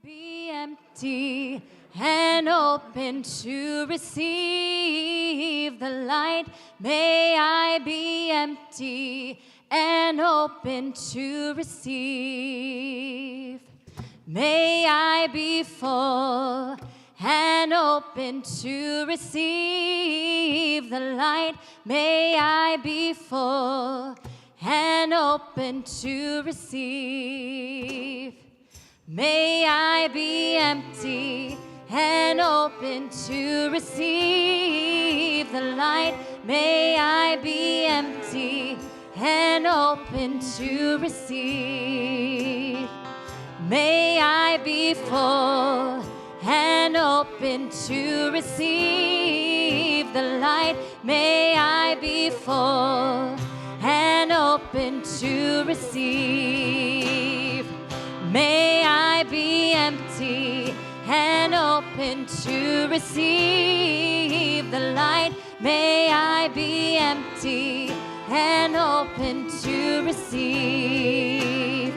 Be empty and open to receive the light. May I be empty and open to receive. May I be full and open to receive the light. May I be full and open to receive. May I be empty and open to receive the light. May I be empty and open to receive. May I be full and open to receive the light. May I be full and open to receive. May I be empty and open to receive the light. May I be empty and open to receive.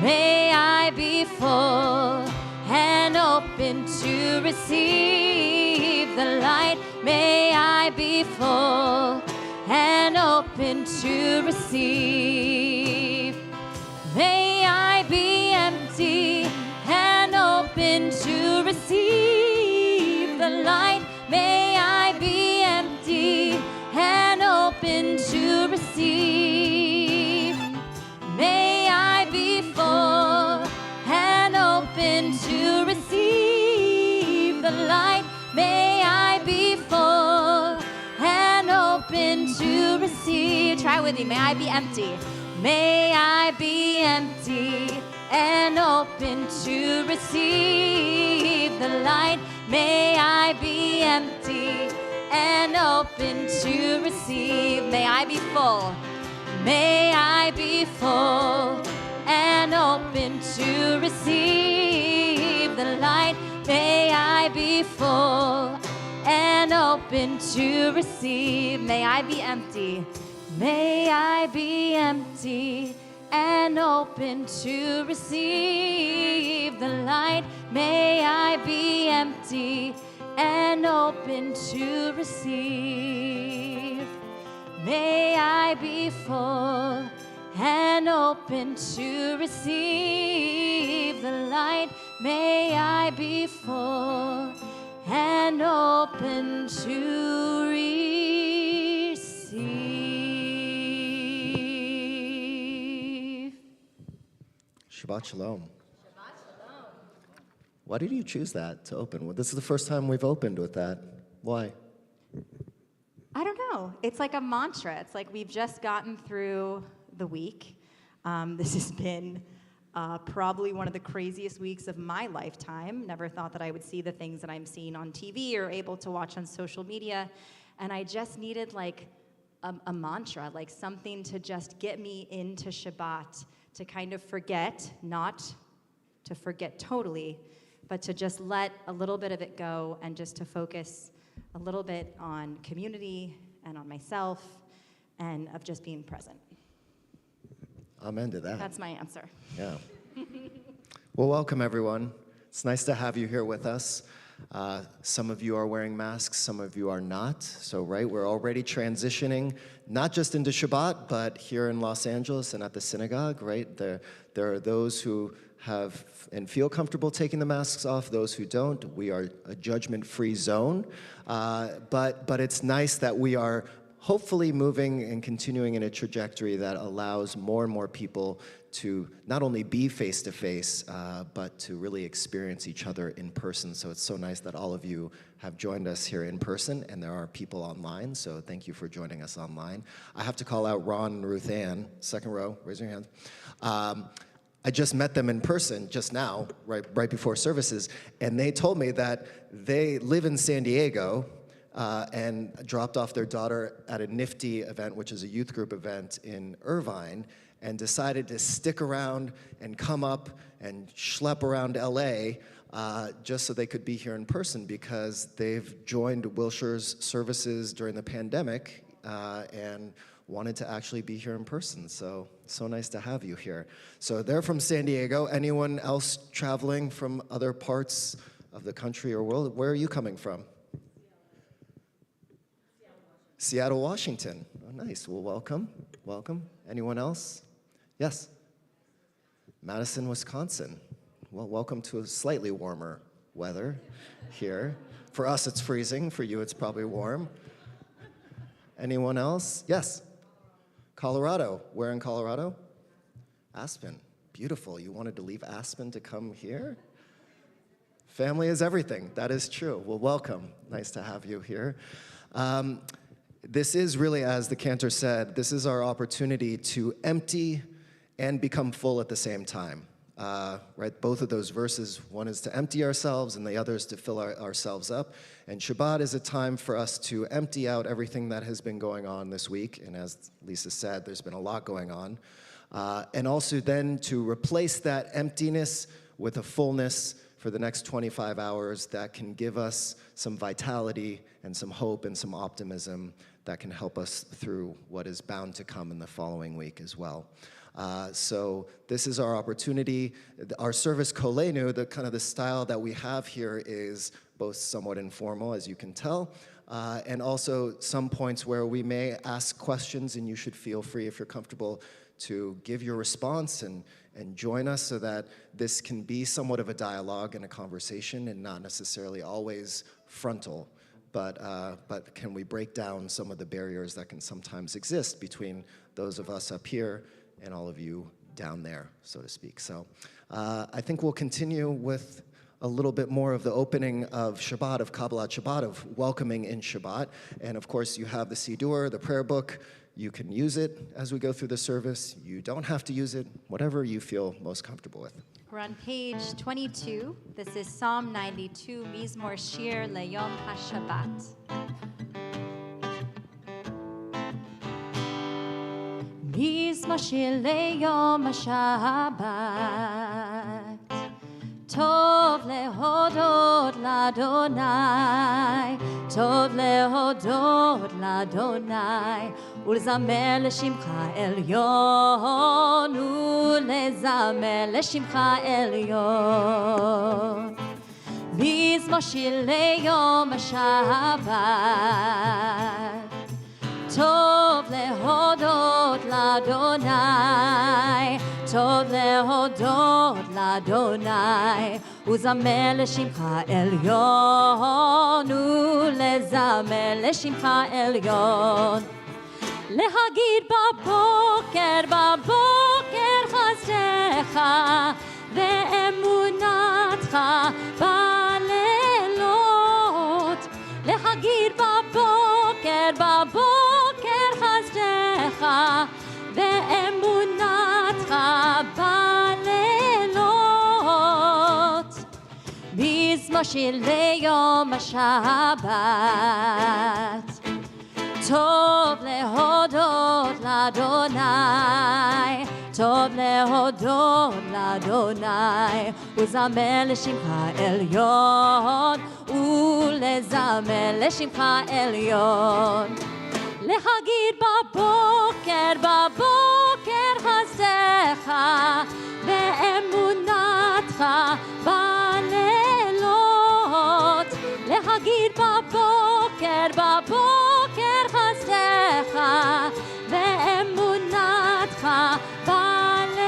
May I be full and open to receive the light. May I be full and open to receive. May I be empty and open to receive the light. May I be empty and open to receive. May I be full and open to receive the light. May I be full and open to receive. Try with me. May I be empty. May I be empty and open to receive the light. May I be empty and open to receive. May I be full. May I be full and open to receive the light. May I be full and open to receive. May I be empty. May I be empty and open to receive the light. May I be empty and open to receive. May I be full and open to receive the light. May I be full and open to receive. Shabbat Shalom. Why did you choose that to open? Well, this is the first time we've opened with that. Why? I don't know. It's like a mantra. It's like we've just gotten through the week. This has been probably one of the craziest weeks of my lifetime. Never thought that I would see the things that I'm seeing on TV or able to watch on social media. And I just needed like a mantra, like something to just get me into Shabbat, to kind of forget, not to forget totally, but to just let a little bit of it go and just to focus a little bit on community and on myself and of just being present. Amen to that. That's my answer. Yeah. Well, welcome, everyone. It's nice to have you here with us. Some of you are wearing masks, some of you are not. So, right, we're already transitioning, not just into Shabbat, but here in Los Angeles and at the synagogue, right? There are those who have and feel comfortable taking the masks off, those who don't. We are a judgment-free zone. But it's nice that we are hopefully moving and continuing in a trajectory that allows more and more people to not only be face-to-face, but to really experience each other in person. So it's so nice that all of you have joined us here in person, and there are people online, so thank you for joining us online. I have to call out Ron and Ruth Ann, second row, raise your hand. I just met them in person just now, right before services, and they told me that they live in San Diego, and dropped off their daughter at a Nifty event, which is a youth group event in Irvine, and decided to stick around and come up and schlep around LA just so they could be here in person, because they've joined Wilshire's services during the pandemic and wanted to actually be here in person. So nice to have you here. So they're from San Diego. Anyone else traveling from other parts of the country or world? Where are you coming from? Seattle, Washington. Oh, nice. Well, welcome. Welcome. Anyone else? Yes. Madison, Wisconsin. Well, welcome to a slightly warmer weather here. For us, it's freezing. For you, it's probably warm. Anyone else? Yes. Colorado. Where in Colorado? Aspen. Beautiful. You wanted to leave Aspen to come here? Family is everything. That is true. Well, welcome. Nice to have you here. This is really, as the Cantor said, this is our opportunity to empty and become full at the same time. Right? Both of those verses, one is to empty ourselves and the other is to fill ourselves up. And Shabbat is a time for us to empty out everything that has been going on this week. And as Lisa said, there's been a lot going on. And also then to replace that emptiness with a fullness for the next 25 hours that can give us some vitality and some hope and some optimism that can help us through what is bound to come in the following week as well. So this is our opportunity. Our service Koleinu, the style that we have here is both somewhat informal, as you can tell, and also some points where we may ask questions, and you should feel free, if you're comfortable, to give your response and join us so that this can be somewhat of a dialogue and a conversation and not necessarily always frontal. But can we break down some of the barriers that can sometimes exist between those of us up here and all of you down there, so to speak. So I think we'll continue with a little bit more of the opening of Shabbat, of Kabbalat Shabbat, of welcoming in Shabbat. And of course, you have the Siddur, the prayer book. You can use it as we go through the service. You don't have to use it, whatever you feel most comfortable with. We're on page 22. This is Psalm 92, Mizmor Shir Leyom HaShabbat. Mizmor Shir Leyom HaShabbat, Tov lehodot l'Adonai, Tov lehodot l'Adonai, ולזמר לשמך עליון, ולזמר לשמך עליון. מזמור שיר ליום השבת, טוב להודות לאדוני, טוב להודות לאדוני, ולזמר לשמך עליון, ולזמר לשמך עליון. להגיד בבוקר, בבוקר חסדך ואמונתך בלילות. להגיד בבוקר, בבוקר חסדך ואמונתך בלילות. מזמור שיר ליום השבת, טוב להודות לאדוני, טוב להודות לאדוני, ולזמר לשמך עליון, ולזמר לשמך עליון. להגיד בבוקר, בבוקר חסדך ואמונתך בלילות. להגיד בבוקר, בבוקר חסדך ואמונתך בלילות.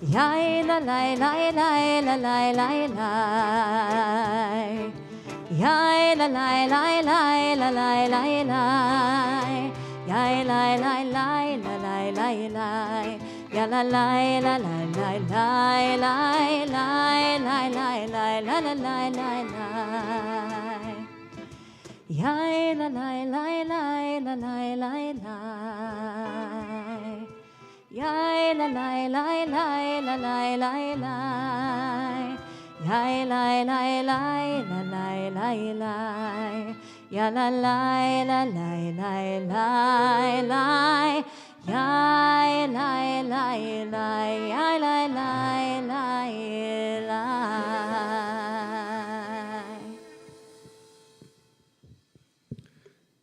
יין הלילה, לילה, לילה, לילה, יין הלילה, לילה, לילה, לילה, יין הלילה, לילה, לילה, לילה, יאללה לילה, לילה, לילה, לילה, לילה, לילה, לילה, יאללה לילה, לילה, לילה, לילה, יאללה לילה, לילה, לילה, לילה, יאללה לילה, לילה, לילה, יאללה לילה, לילה, לילה, יאללה לילה, יאללה לילה.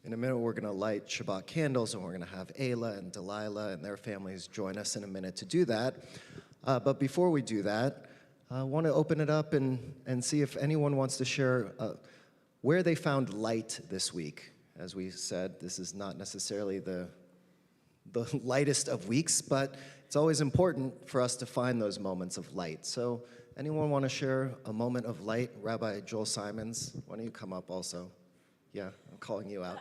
In a minute, we're we're going to light Shabbat candles, and we're going to have Ayla and Delilah and their families join us in a minute to do that. But before we do that, I want to open it up and see if anyone wants to share where they found light this week. As we said, this is not necessarily the lightest of weeks, but it's always important for us to find those moments of light. So anyone want to share a moment of light? Rabbi Joel Simons, why don't you come up also? Yeah, I'm calling you out.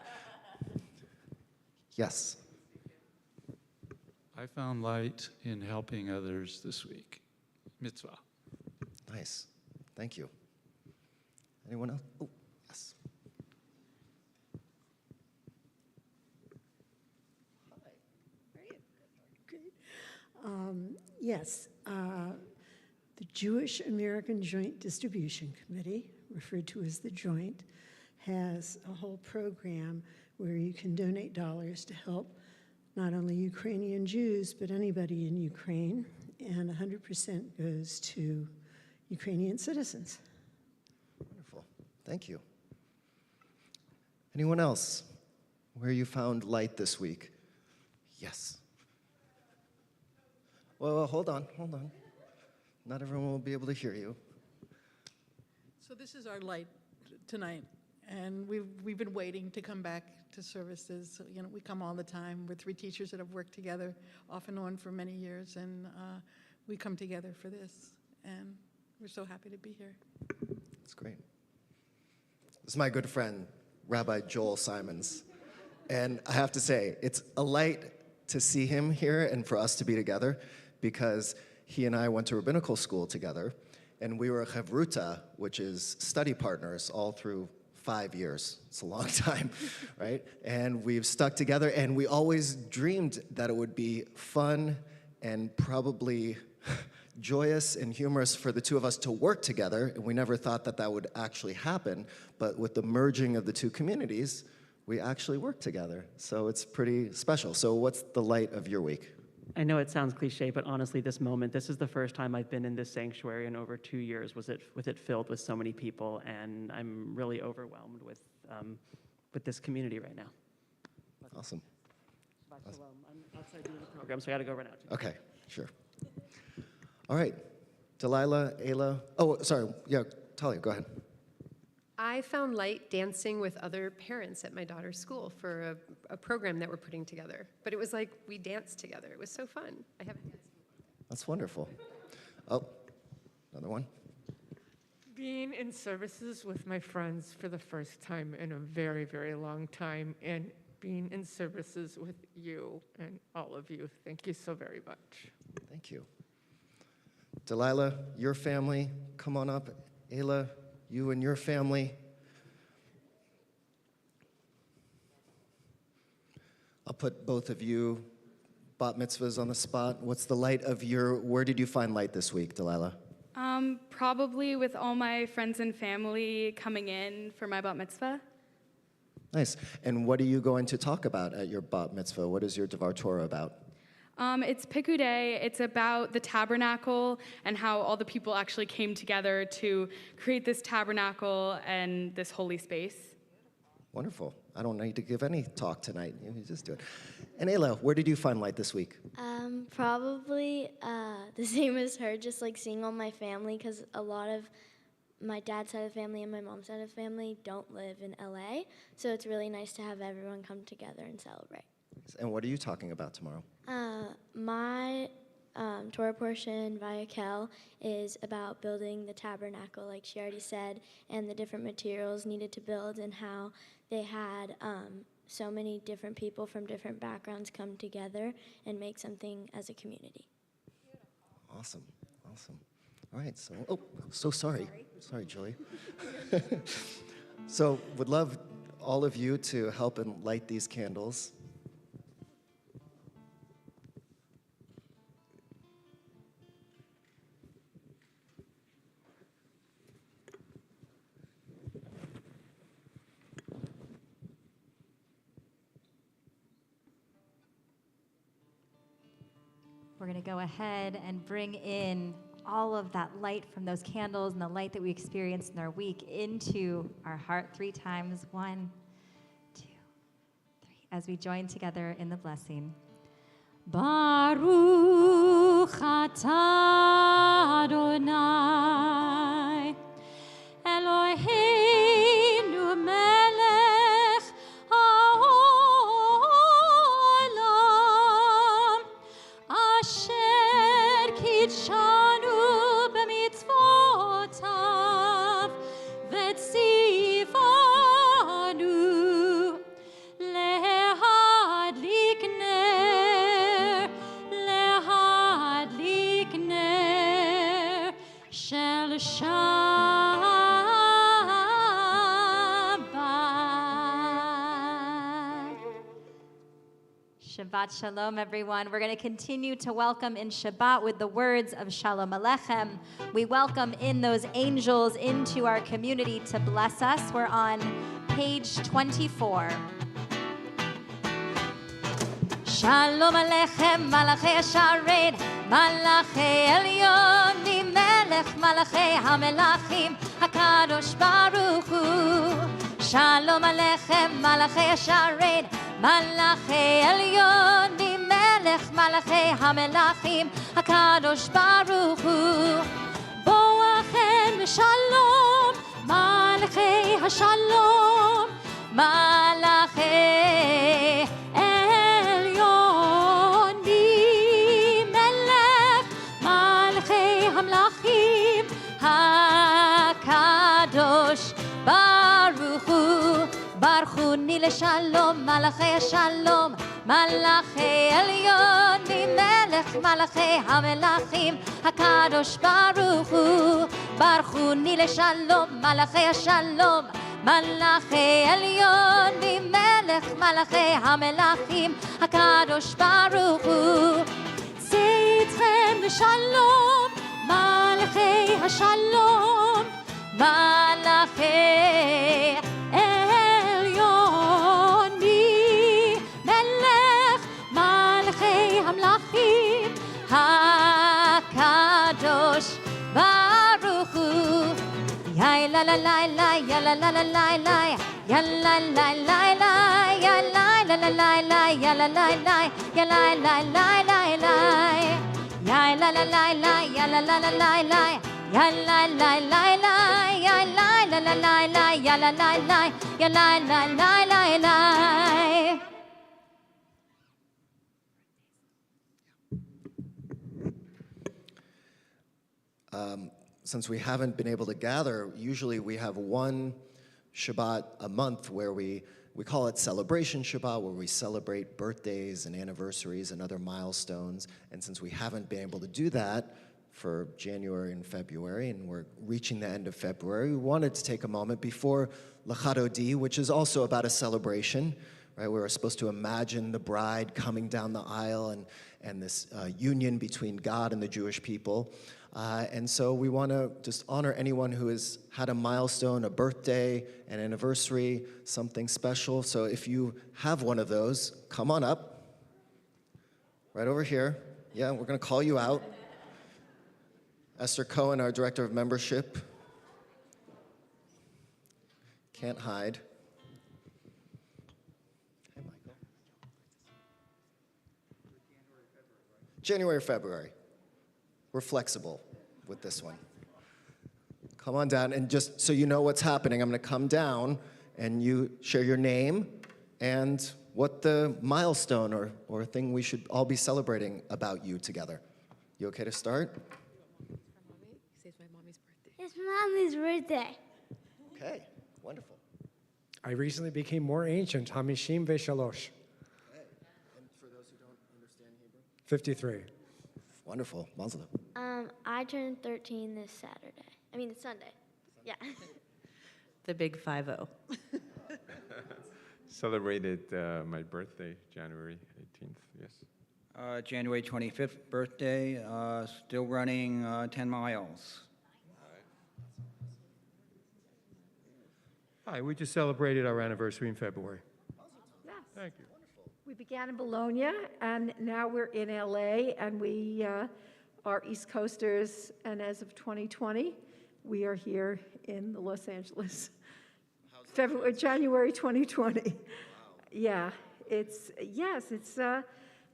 Yes. I found light in helping others this week. Mitzvah. Nice. Thank you. Anyone else? Oh, yes. Yes, the Jewish American Joint Distribution Committee, referred to as the Joint, has a whole program where you can donate dollars to help not only Ukrainian Jews, but anybody in Ukraine, and 100% goes to Ukrainian citizens. Wonderful. Thank you. Anyone else? Where you found light this week? Yes. Well, hold on. Not everyone will be able to hear you. So this is our light tonight, and we've been waiting to come back to services. You know, we come all the time. We're 3 teachers that have worked together off and on for many years, and we come together for this, and we're so happy to be here. That's great. This is my good friend, Rabbi Joel Simons. And I have to say, it's a light to see him here and for us to be together, because he and I went to rabbinical school together, and we were Chavruta, which is study partners, all through 5 years. It's a long time, right? And we've stuck together, and we always dreamed that it would be fun and probably joyous and humorous for the two of us to work together, and we never thought that that would actually happen. But with the merging of the two communities, we actually work together. So it's pretty special. So what's the light of your week? I know it sounds cliche, but honestly, this is the first time I've been in this sanctuary in over 2 years with it filled with so many people, and I'm really overwhelmed with this community right now. Awesome. Awesome. I'm outside doing the program, so I got to go right now. Okay, sure. All right, Delilah, Ayla. Oh, sorry. Yeah, Talia, go ahead. I found light dancing with other parents at my daughter's school for a program that we're putting together. But it was like we danced together. It was so fun. I haven't danced. That's wonderful. Oh, another one. Being in services with my friends for the first time in a very, very long time, and being in services with you and all of you. Thank you so very much. Thank you. Delilah, your family, come on up. Ayla, you and your family. I'll put both of you bat mitzvahs on the spot. What's the light of where did you find light this week, Delilah? Probably with all my friends and family coming in for my bat mitzvah. Nice. And what are you going to talk about at your bat mitzvah? What is your Devar Torah about? It's Peicott Day. It's about the tabernacle and how all the people actually came together to create this tabernacle and this holy space. Wonderful. I don't need to give any talk tonight. You just do it. And Ayla, where did you find light this week? Probably the same as her, just like seeing all my family, because a lot of my dad's side of the family and my mom's side of the family don't live in LA, so it's really nice to have everyone come together and celebrate. And what are you talking about tomorrow? My Torah portion, Vayakel, is about building the tabernacle, like she already said, and the different materials needed to build, and how they had so many different people from different backgrounds come together and make something as a community. Awesome. All right, so sorry. Sorry, Joey. So would love all of you to help and light these candles. We're going to go ahead and bring in all of that light from those candles and the light that we experienced in our week into our heart 3 times. 1, 2, 3. as we join together in the blessing. Baruch atah Adonai Eloheinu melech haolam asher kitshanu b'mitzvotav v'tzivanu lehadlik ner shel Shabbat Shalom, everyone. We're going to continue to welcome in Shabbat with the words of Shalom Aleichem. We welcome in those angels into our community to bless us. We're on page 24. Shalom Aleichem, Malachei Hashared, Malachei Elyonim, Melech Malachei HaMelachim, HaKadosh Baruch Hu. Shalom Aleichem, Malachei Hashared, Malachei Elyonim, Melech Malachei HaMelachim, HaKadosh Baruch Hu. Boachem Shalom, Malachei HaShalom, Malachei Elyonim, Melech Malachei HaMelachim, HaKadosh Baruch Hu. Baruchuni leshalom, Malachei Shalom, Malachei Elyonim, Melech Malachei HaMelachim, HaKadosh Baruch Hu. Baruchuni leshalom, Malachei Shalom, Malachei Elyonim, Melech Malachei HaMelachim, HaKadosh Baruch Hu. Tzitchem leshalom, Malachei HaShalom, Malachei Hamlachim, HaKadosh Baruch Hu. Ya la la la la, ya la la la la la, ya la la la la, ya la la la la la, ya la la la, ya la la la la la, ya la la la la, ya la la la la la, ya la la la la, ya la la la la la, ya la la la, ya la la la la la. Since we haven't been able to gather, usually we have one Shabbat a month where we call it Celebration Shabbat, where we celebrate birthdays and anniversaries and other milestones. And since we haven't been able to do that for January and February, and we're reaching the end of February, we wanted to take a moment before L'chad Odi, which is also about a celebration, right? We were supposed to imagine the bride coming down the aisle and this union between God and the Jewish people. And so we want to just honor anyone who has had a milestone, a birthday, an anniversary, something special. So if you have one of those, come on up. Right over here. Yeah, we're going to call you out. Esther Cohen, our Director of Membership. Can't hide. Hey, Michael. January, February. We're flexible with this one. Come on down, and just so you know what's happening, I'm going to come down, and you share your name and what the milestone or thing we should all be celebrating about you together. You okay to start? It's my mommy's birthday. It's Mommy's birthday. Okay, wonderful. I recently became more ancient, Hamishim Veshalosh. Okay. And for those who don't understand Hebrew? 53. Wonderful. Mazel tov. I turned 13 this Sunday. Yeah. The big 5-0. Celebrated my birthday, January 18th, yes. January 25th birthday, still running 10 miles. Hi, we just celebrated our anniversary in February. Yes. Thank you. We began in Bologna, and now we're in LA, and we are East Coasters, and as of 2020, we are here in Los Angeles. January 2020. Wow. Yeah,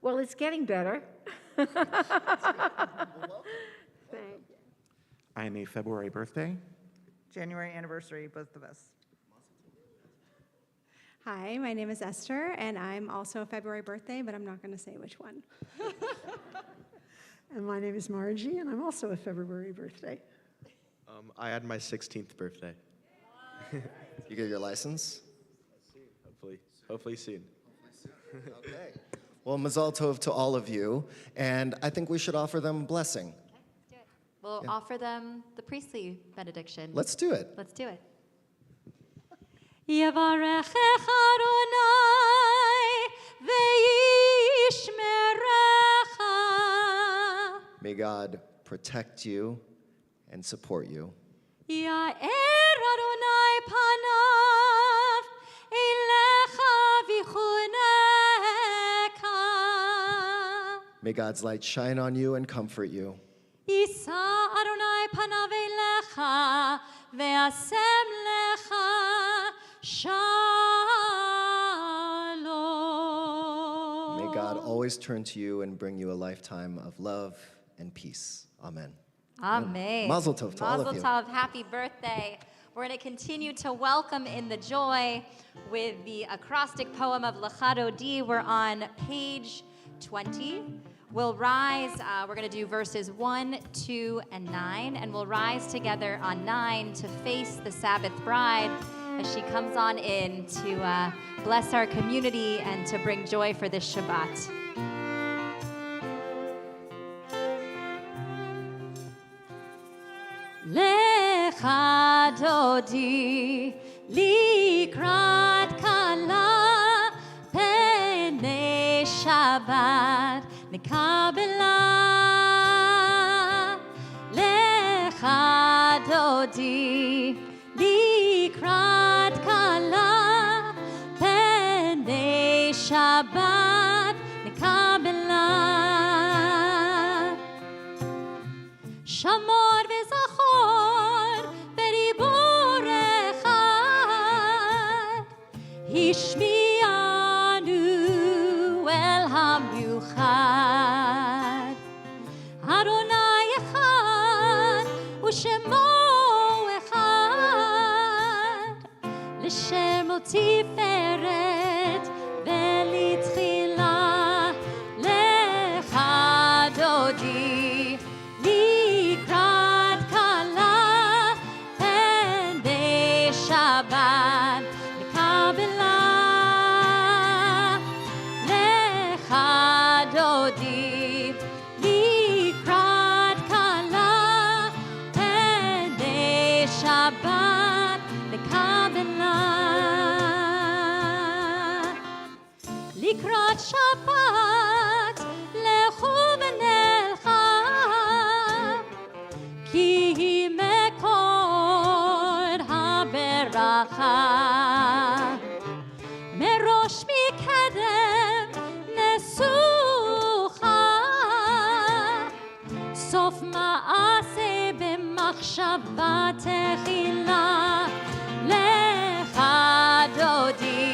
Well, it's getting better. Thank you. I am a February birthday. January anniversary, both of us. Hi, my name is Esther, and I'm also a February birthday, but I'm not going to say which one. And my name is Margie, and I'm also a February birthday. I had my 16th birthday. You get your license? Hopefully soon. Okay. Well, Mazal Tov to all of you, and I think we should offer them a blessing. We'll offer them the priestly benediction. Let's do it. Let's do it. Yevarechecha Adonai ve'yishmerecha. May God protect you and support you. Ya'er Adonai panav elecha v'chuneka. May God's light shine on you and comfort you. Yisa Adonai panav elecha ve'asem lecha shalom. May God always turn to you and bring you a lifetime of love and peace. Amen. Amen. Mazel tov to all of you. Mazel tov, happy birthday. We're going to continue to welcome in the joy with the acrostic poem of Lecha Dodi. We're on page 20. We'll rise, we're going to do verses 1, 2, and 9, and we'll rise together on 9 to face the Sabbath bride as she comes on in to bless our community and to bring joy for this Shabbat. Lecha Dodi likrat kala penei Shabbat nekabela. Lecha Dodi likrat kala penei Shabbat nekabela. Shamor v'zachor beribor echad Hishmi'anu el hamiuchad Adonai echad u'shemo echad L'shem tiferet ve'litchila Lecha Dodi Likrat kala penei Shabbat nekabela. Lecha Dodi likrat kala penei Shabbat nekabela. Likrat Shabbat lechu v'nelcha Ki mekor haberacha Merosh mikedem nesucha Sof ma'ase b'machshava techila Lecha Dodi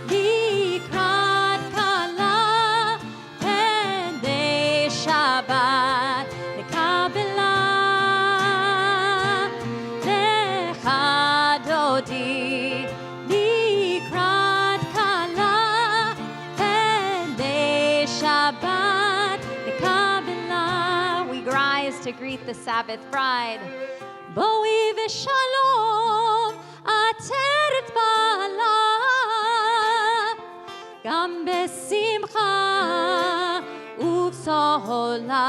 likrat kala penei Shabbat nekabela. Dodi likrat kala penei Shabbat nekabela. We rise to greet the Sabbath bride. Boi v'shalom ateret bala gam besimcha uv'sohola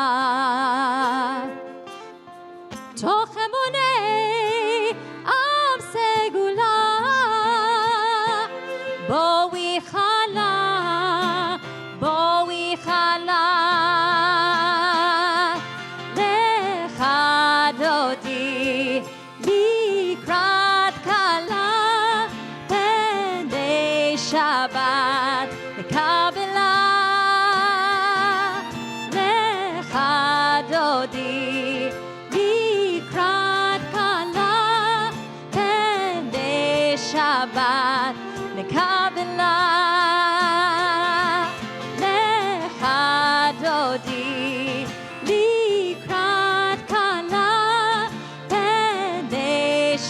toch emunei am segula boi chala lecha Dodi likrat kala penei Shabbat nekabela. Lecha Dodi likrat kala penei Shabbat nekabela.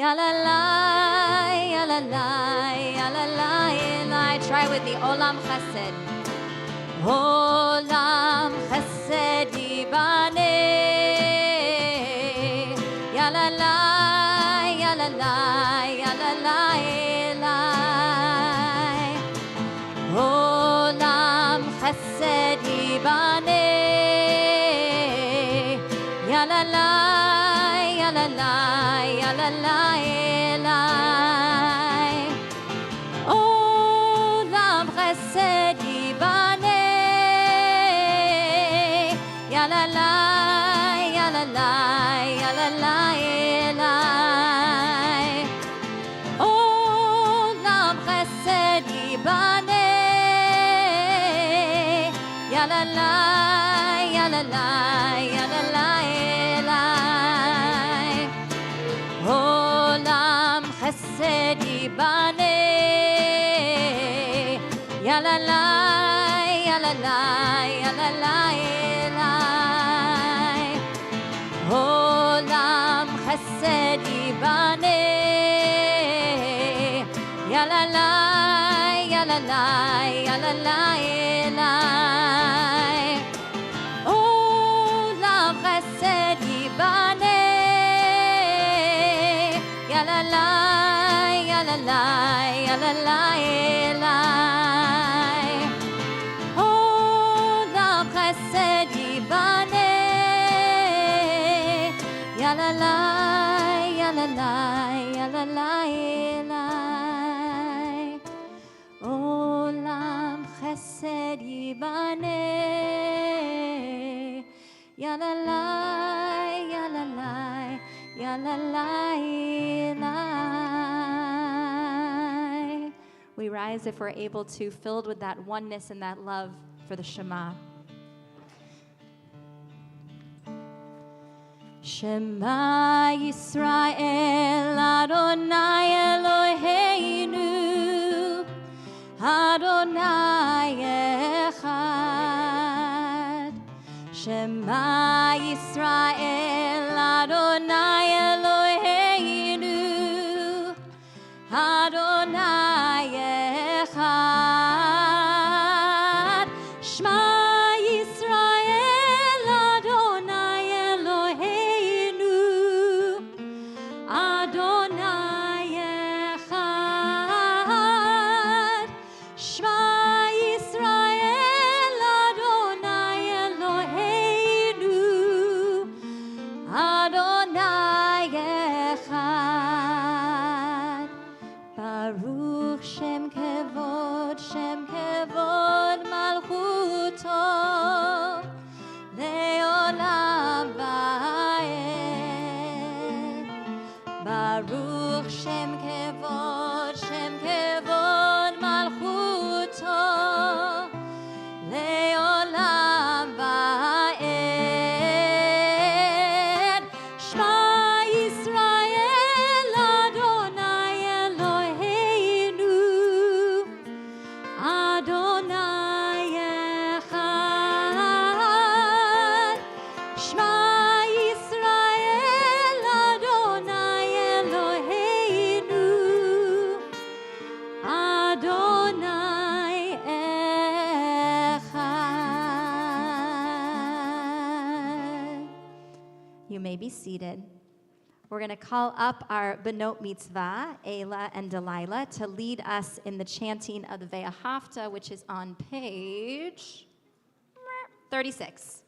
Yalalai, yalalai, yalalai, yalalai. Try with me. Olam chesed. Olam chesed yibaneh. Yalalai, yalalai, yalalai, yalalai. Olam chesed yibaneh. Yalalai, yalalai, yalalai, yalalai. Olam chesed yibaneh. Yalalai, yalalai, yalalai, yalalai. Olam chesed yibaneh. Yalalai, yalalai, yalalai, yalalai. Olam chesed yibaneh. Yalalai, yalalai, yalalai, yalalai. Olam chesed yibaneh. Yalalai, yalalai, yalalai, yalalai. Olam chesed yibaneh. Yalalai, yalalai, yalalai, yalalai. Olam chesed yibaneh. Yalalai, yalalai, yalalai, yalalai. Olam chesed yibaneh. Yalalai, yalalai, yalalai, yalalai. We rise if we're able to, filled with that oneness and that love for the Shema. Shema Yisrael Adonai Eloheinu Adonai Echad. Shema Yisrael Adonai Eloheinu Adonai Echad. Shema Yisrael Adonai Eloheinu Adonai Echad. Shema Yisrael Adonai Eloheinu Adonai Echad. Baruch Shem Kevod Malchuto Leolam Vaed. Baruch Shem Kevod Malchuto Leolam Vaed. Shema Yisrael Adonai Eloheinu Adonai Echad. Shema Yisrael Adonai Eloheinu Adonai Echad. You may be seated. We're going to call up our Benot Mitzvah, Ayla and Delilah, to lead us in the chanting of the Ve'ahavta, which is on page 36.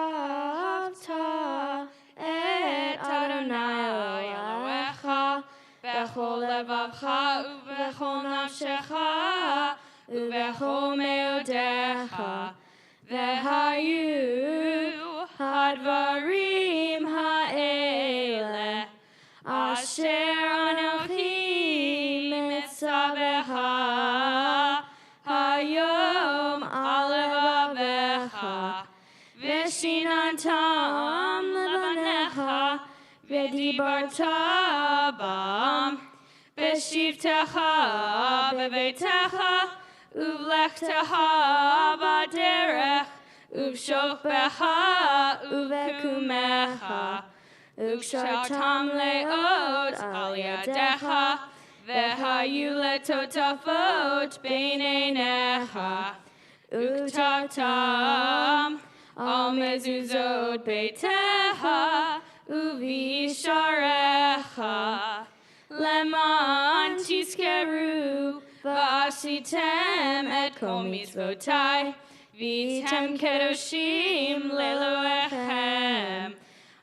Ve'ahavta et Adonai Elohecha b'chol levavcha u'b'chol nafshecha u'b'chol meodecha ve'hayu hadvarim ha'eleh asher anochi mitzavecha bam, b'shivtecha b'veitecha, uvlechtecha b'derech, uvshokbecha uvekumecha, uvshartam leot al yadecha, vehayu letotafot beineinecha, uktartam al mezuzot beitecha, uvisharecha, leman tiskeru, v'asitem et kol mitzvotai, v'tem kedoshim leloechem.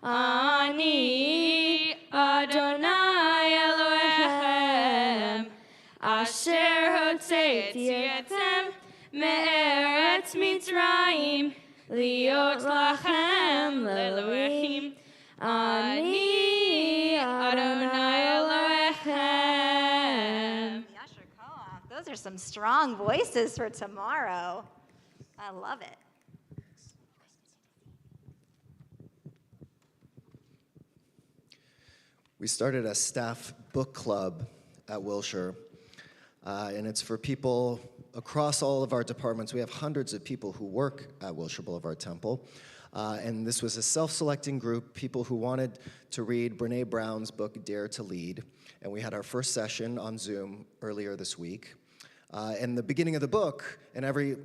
Ani Adonai Elohechem, asher hotzeiti etem me'eretz Mitzrayim, liot lachem leloechim. Ani Adonai Elohechem. Those are some strong voices for tomorrow. I love it. We started a staff book club at Wilshire, and it's for people across all of our departments. We have hundreds of people who work at Wilshire Boulevard Temple, and this was a self-selecting group, people who wanted to read Brene Brown's book, Dare to Lead, and we had our first session on Zoom earlier this week. In the beginning of the book, and every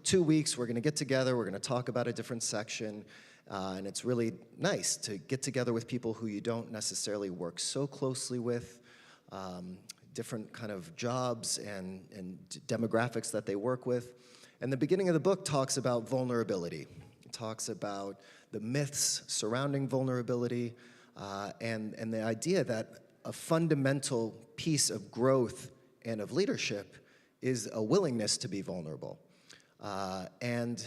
2 weeks, we're going to get together, we're going to talk about a different section, and it's really nice to get together with people who you don't necessarily work so closely with, different kind of jobs and demographics that they work with. And the beginning of the book talks about vulnerability. It talks about the myths surrounding vulnerability, and the idea that a fundamental piece of growth and of leadership is a willingness to be vulnerable. And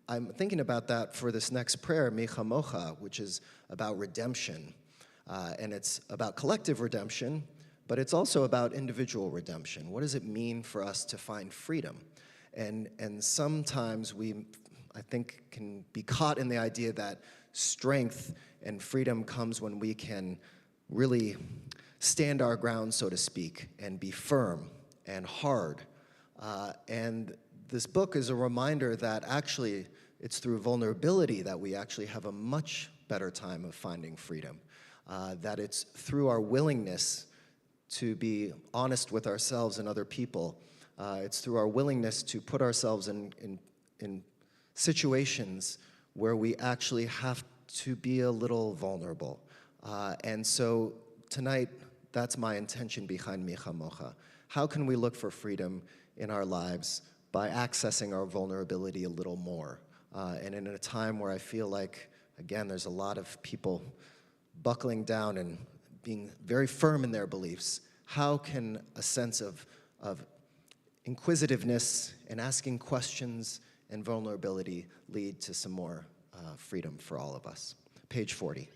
I'm thinking about that for this next prayer, Mi Chamocha, which is about redemption. And it's about collective redemption, but it's also about individual redemption. What does it mean for us to find freedom? And sometimes we, I think, can be caught in the idea that strength and freedom comes when we can really stand our ground, so to speak, and be firm and hard. And this book is a reminder that actually it's through vulnerability that we actually have a much better time of finding freedom. That it's through our willingness to be honest with ourselves and other people. It's through our willingness to put ourselves in situations where we actually have to be a little vulnerable. And so tonight, that's my intention behind Mi Chamocha. How can we look for freedom in our lives by accessing our vulnerability a little more? And in a time where I feel like, again, there's a lot of people buckling down and being very firm in their beliefs, how can a sense of inquisitiveness and asking questions and vulnerability lead to some more freedom for all of us? Page 40.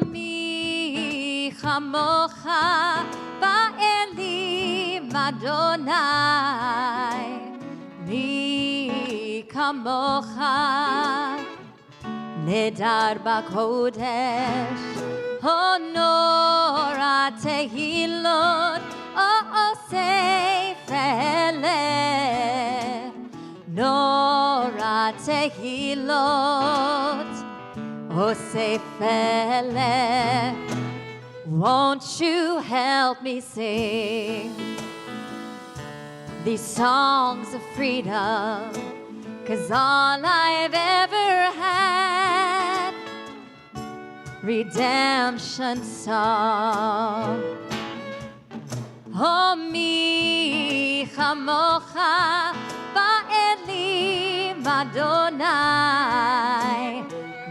Mi chamocha ba'elim Adonai, mi kamocha nedar b'kodesh, honor tehilot osef eleh, nora tehilot osef eleh. Won't you help me sing these songs of freedom? 'Cause all I've ever had, redemption song. Oh, mi chamocha ba'elim Adonai,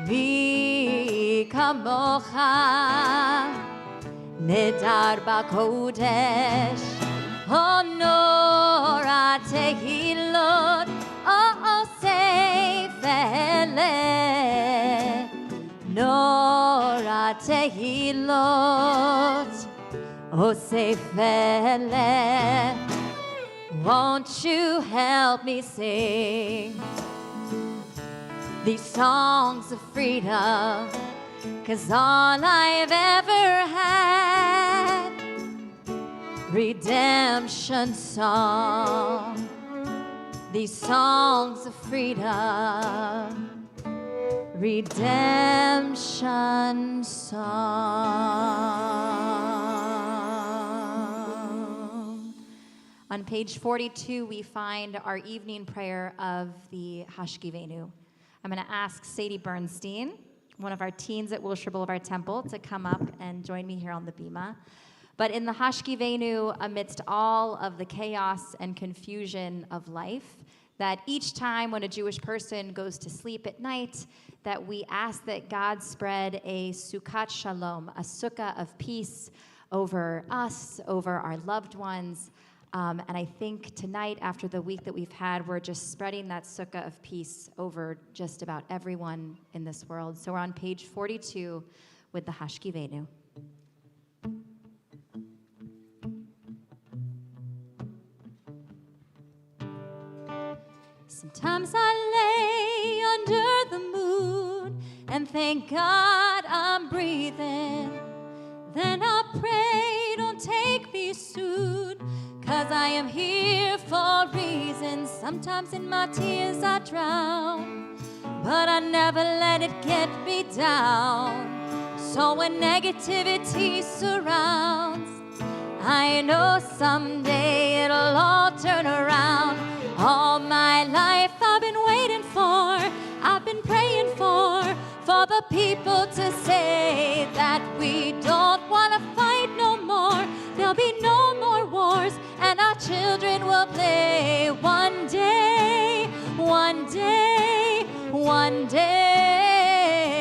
mi kamocha nedar b'kodesh, honor tehilot osef eleh, nora tehilot osef eleh. Won't you help me sing these songs of freedom? 'Cause all I've ever had, redemption song, these songs of freedom, redemption song. On page 42, we find our evening prayer of the Hashkivenu. I'm going to ask Sadie Bernstein, one of our teens at Wilshire Boulevard Temple, to come up and join me here on the bima. But in the Hashkivenu, amidst all of the chaos and confusion of life, that each time when a Jewish person goes to sleep at night, that we ask that God spread a Sukkat Shalom, a sukkah of peace over us, over our loved ones. And I think tonight, after the week that we've had, we're just spreading that sukkah of peace over just about everyone in this world. So we're on page 42 with the Hashkivenu. Sometimes I lay under the moon and thank God I'm breathing. Then I pray, don't take me soon, 'cause I am here for reasons. Sometimes in my tears I drown, but I never let it get me down. So when negativity surrounds, I know someday it'll all turn around. All my life I've been waiting for, I've been praying for the people to say that we don't want to fight no more. There'll be no more wars, and our children will play. One day, one day, one day,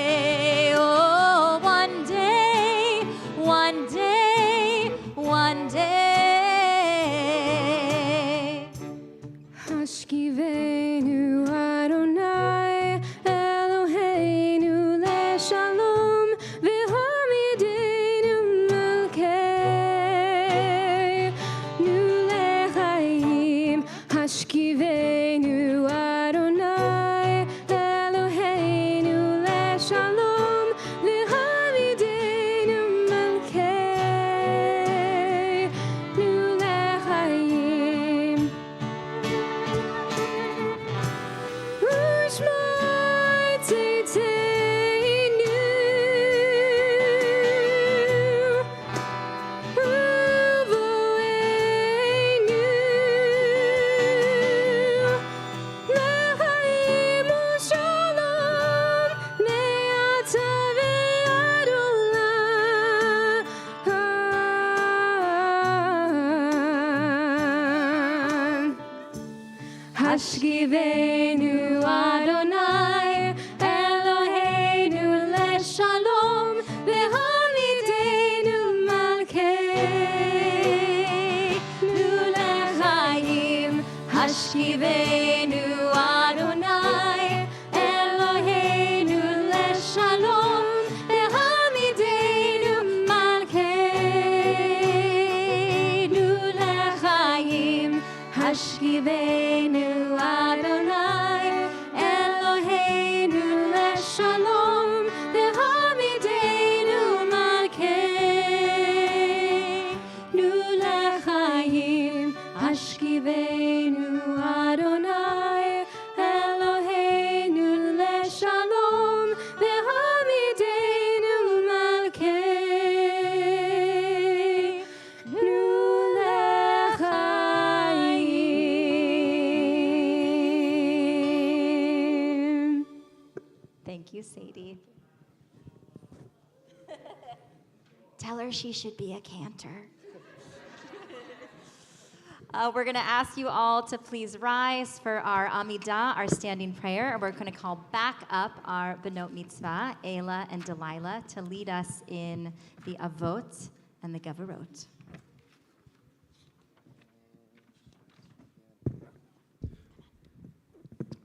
oh, one day, one day, one day. Hashkivenu Adonai Eloheinu leShalom v'hamidenu malkeinu lechaim. Hashkivenu Adonai Eloheinu leShalom v'hamidenu malkeinu lechaim. Hashkivenu Adonai Eloheinu leShalom v'hamidenu malkeinu lechaim. Hashkivenu Adonai Eloheinu leShalom v'hamidenu malkeinu lechaim. Hashkivenu Adonai Eloheinu leShalom v'hamidenu malkeinu lechaim. Hashkivenu Adonai Eloheinu leShalom v'hamidenu malkeinu lechaim. Thank you, Sadie. Tell her she should be a cantor. We're going to ask you all to please rise for our Amidah, our standing prayer, and we're going to call back up our Benot Mitzvah, Ayla and Delilah, to lead us in the Avot and the Gavarot.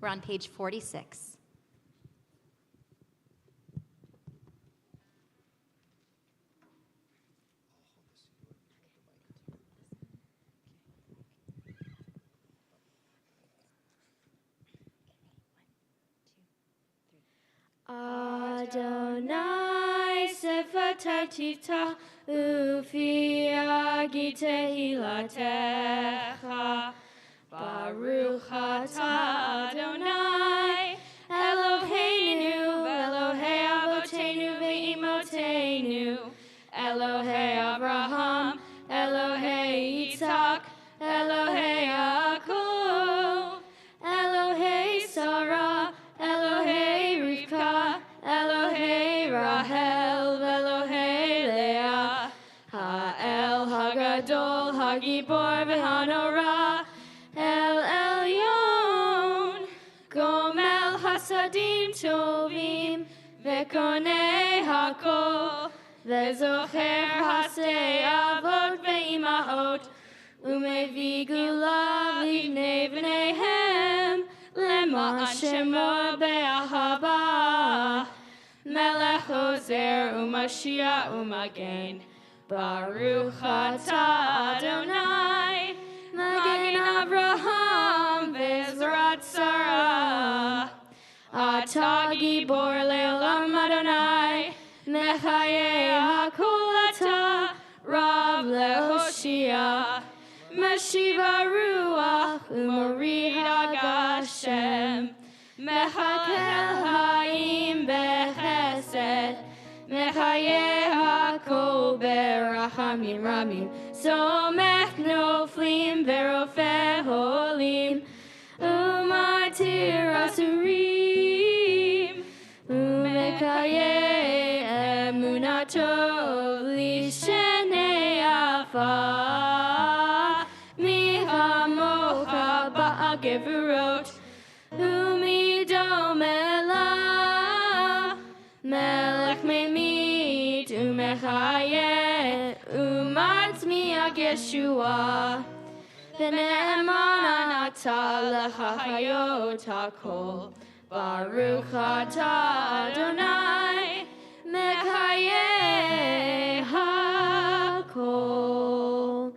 We're on page 46. Adonai sefatatita ufi agitehilatecha. Baruch atah Adonai Eloheinu Elohei Avotenu ve'imotenu Elohei Abraham Elohei Yitzhak Elohei Yaakov Elohei Sarah Elohei Rivka Elohei Rahel Elohei Leah Ha'el Hagadol Hagibor v'Hanorah El Elyon Gomel Hasadim Tovim Vekonei Hakol Vezocher Hasei Avot Ve'imahot Umevi Gula Livnei V'neihem Leman Shemo Be'ahava Melech Ozer Umashiach Umagen Baruch atah Adonai Magen Avraham Ve'ezrat Sarah Atah Gibor Le'olam Adonai Mechayeh HaKol Atah Rav Lehoshia Meshiva Ruach Umorid Agashem Mechakel Ha'im Bechesed Mechayeh HaKol Berachamim Ramim Somech Noflim Verofeh Holim Umatir Asurim Umekayeh Emunatov Lishenei Afa Mihamocha Ba'agevurot Umidom Elah Melech Memit Umechayeh Umatzmiach Yeshua V'ne'eman atah l'chayot hakol Baruch atah Adonai Mechayeh hakol.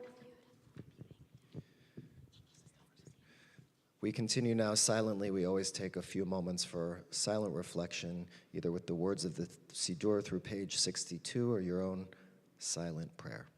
We continue now silently. We always take a few moments for silent reflection, either with the words of the Siddur through page 62 or your own silent prayer.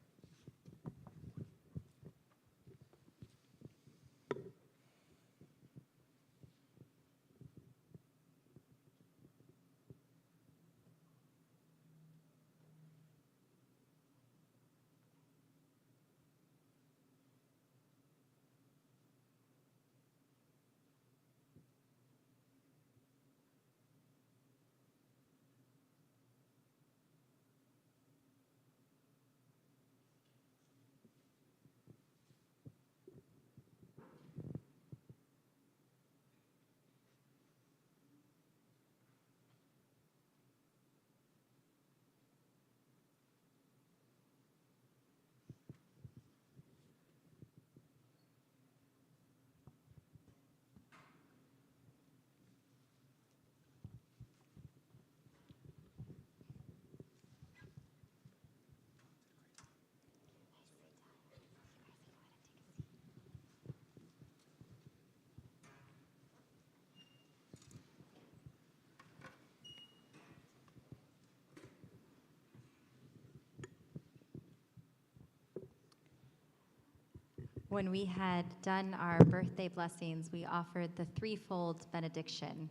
When we had done our birthday blessings, we offered the threefold benediction,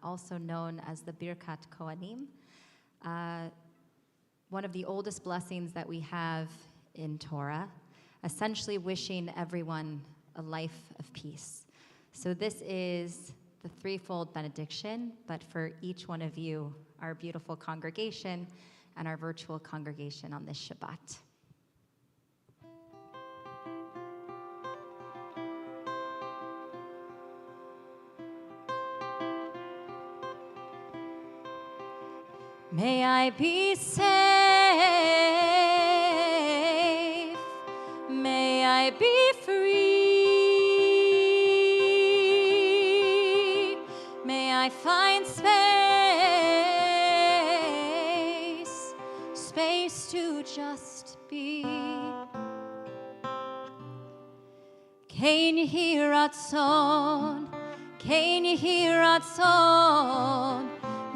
also known as the Birkat Kohanim, one of the oldest blessings that we have in Torah, essentially wishing everyone a life of peace. So this is the threefold benediction, but for each one of you, our beautiful congregation and our virtual congregation on this Shabbat. May I be safe, may I be free, may I find space to just be. Kein yehi ratzon,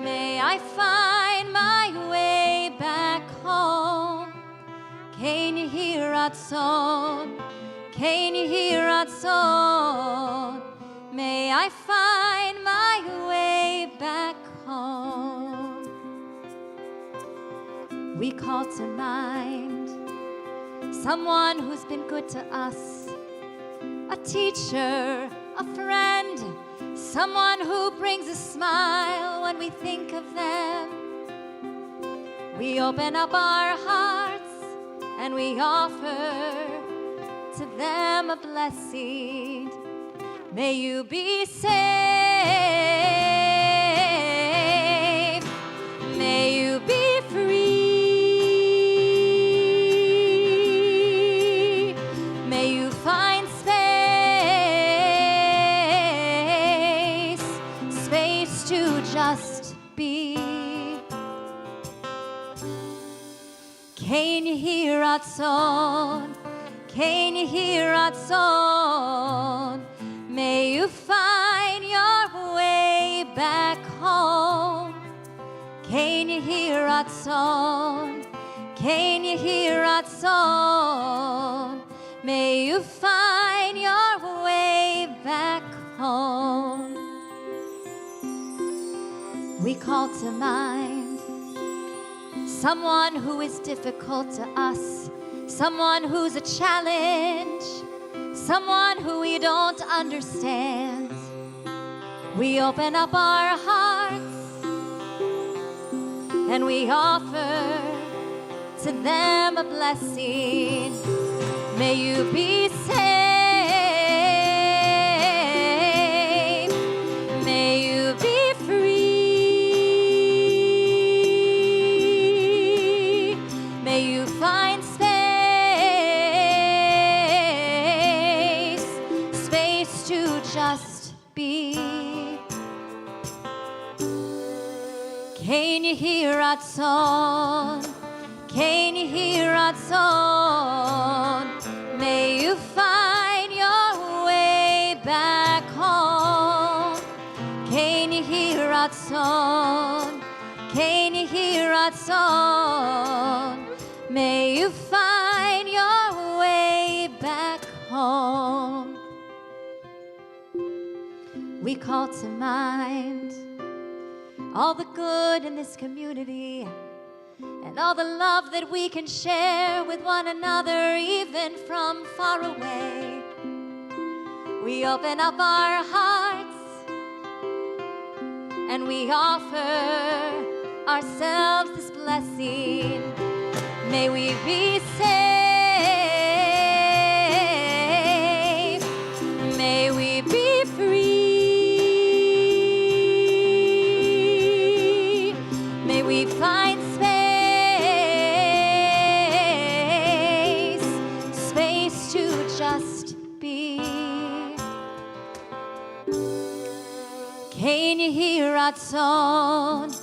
May I find my way back home. Kein Yehi Ratzon, Kein Yehi Ratzon. May I find my way back home. We call to mind someone who's been good to us, a teacher, a friend, someone who brings a smile when we think of them. We open up our hearts and we offer to them a blessing. May you be safe. May you be free. May you find space to just be. Kein Yehi Ratzon, Kein Yehi Ratzon. May you find your way back home. Kein Yehi Ratzon, Kein Yehi Ratzon. May you find your way back home. We call to mind someone who is difficult to us, someone who's a challenge, someone who we don't understand. We open up our hearts and we offer to them a blessing. May you be safe. May you be free. May you find space to just be. Kein Yehi Ratzon, Kein Yehi Ratzon. May you find your way back home. Kein Yehi Ratzon, Kein Yehi Ratzon. May you find your way back home. We call to mind all the good in this community and all the love that we can share with one another, even from far away. We open up our hearts and we offer ourselves this blessing. May we be safe. May we be free. May we find space to just be. Kein Yehi Ratzon,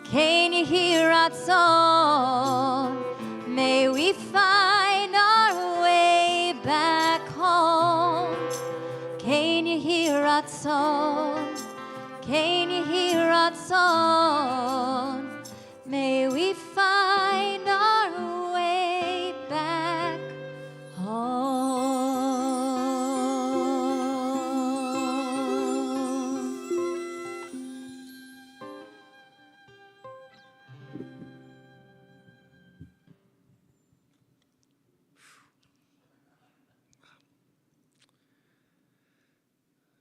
Kein Yehi Ratzon. May we find our way back home. Kein Yehi Ratzon, Kein Yehi Ratzon. May we find our way back home.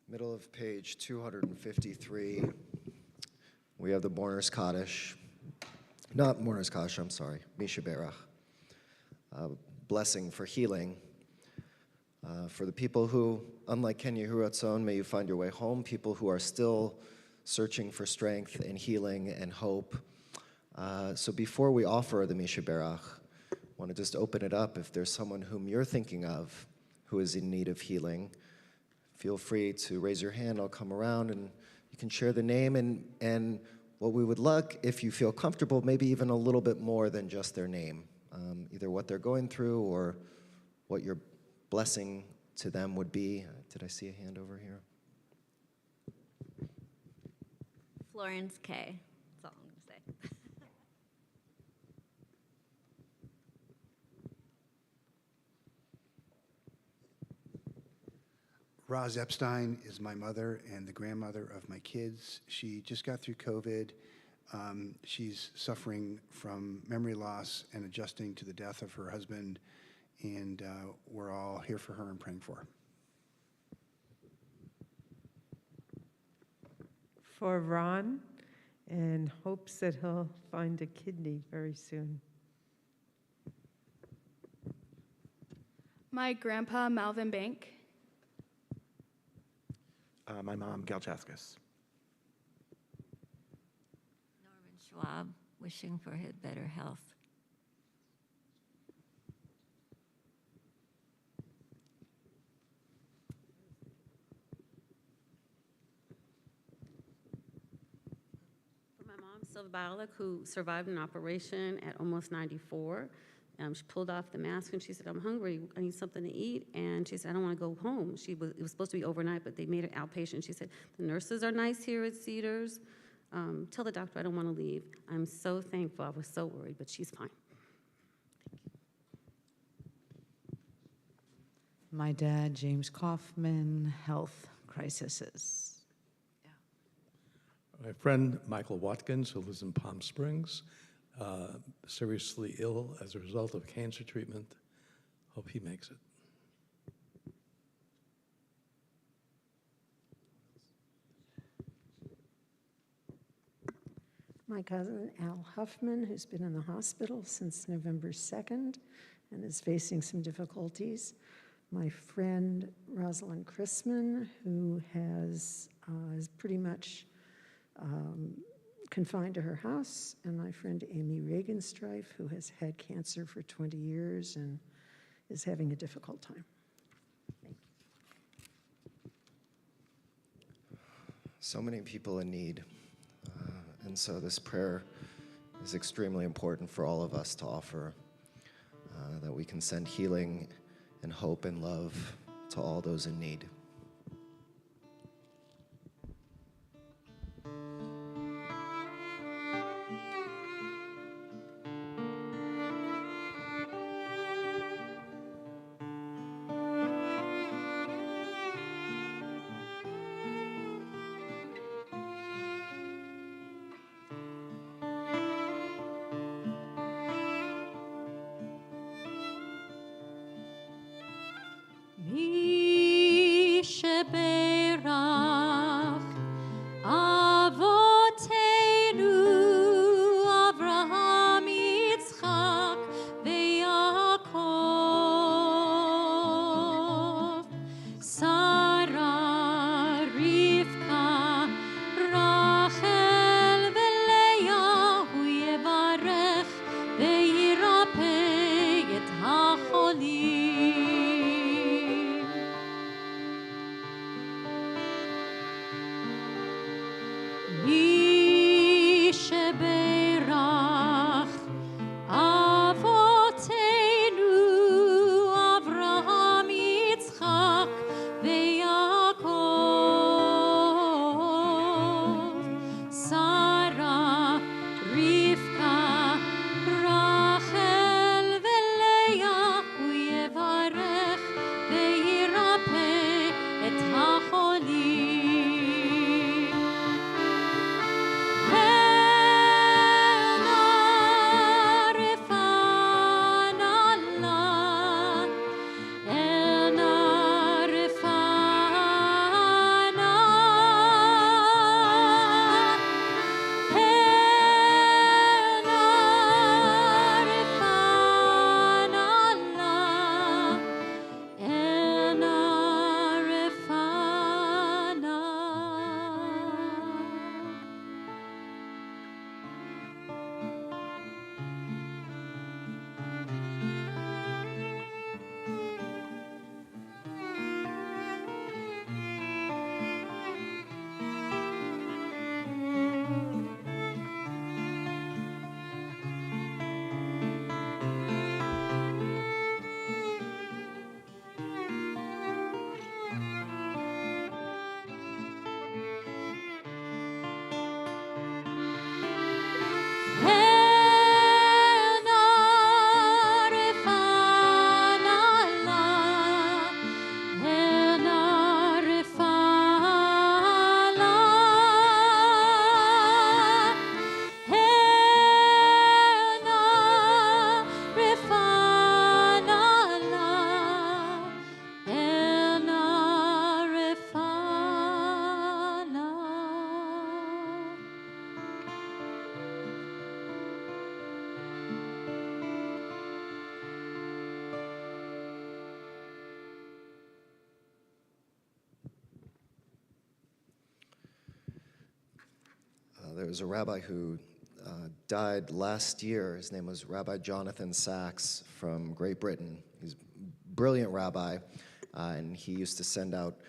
Middle of page 253, we have the Mourner's Kaddish. Not Mourner's Kaddish, I'm sorry, Misha Berach. Blessing for healing. For the people who, unlike Kein Yehi Ratzon, may you find your way home. People who are still searching for strength and healing and hope. So before we offer the Misha Berach, I want to just open it up. If there's someone whom you're thinking of who is in need of healing, feel free to raise your hand. I'll come around and you can share the name and what we would like, if you feel comfortable, maybe even a little bit more than just their name, either what they're going through or what your blessing to them would be. Did I see a hand over here? Florence K. That's all. Roz Epstein is my mother and the grandmother of my kids. She just got through COVID. She's suffering from memory loss and adjusting to the death of her husband, and we're all here for her and praying for her. For Ron, and hopes that he'll find a kidney very soon. My grandpa, Malvin Bank. My mom, Gail Chaskis. Schwab, wishing for his better health. For my mom, Sylvia Bialik, who survived an operation at almost 94. She pulled off the mask and she said, I'm hungry, I need something to eat. And she said, I don't want to go home. It was supposed to be overnight, but they made it outpatient. She said, the nurses are nice here at Cedars. Tell the doctor I don't want to leave. I'm so thankful. I was so worried, but she's fine. My dad, James Kaufman, health crises. My friend, Michael Watkins, who lives in Palm Springs, seriously ill as a result of cancer treatment. Hope he makes it. My cousin, Al Huffman, who's been in the hospital since November 2nd and is facing some difficulties. My friend, Rosalind Chrisman, who is pretty much confined to her house, and my friend Amy Regenstreif, who has had cancer for 20 years and is having a difficult time. Thank you. So many people in need. And so this prayer is extremely important for all of us to offer, that we can send healing and hope and love to all those in need. there was a rabbi who died last year. His name was Rabbi Jonathan Sachs from Great Britain. He's a brilliant rabbi, and he used to send out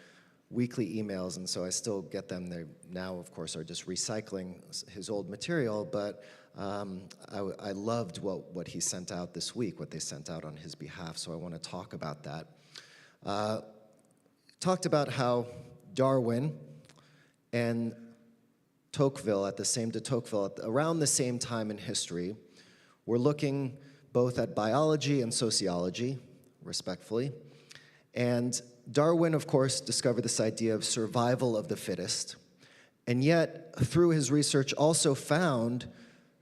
weekly emails, and so I still get them. They now, of course, are just recycling his old material, but I loved what he sent out this week, what they sent out on his behalf, so I want to talk about that. Talked about how Darwin and Tocqueville, around the same time in history, were looking both at biology and sociology, respectfully. And Darwin, of course, discovered this idea of survival of the fittest, and yet, through his research, also found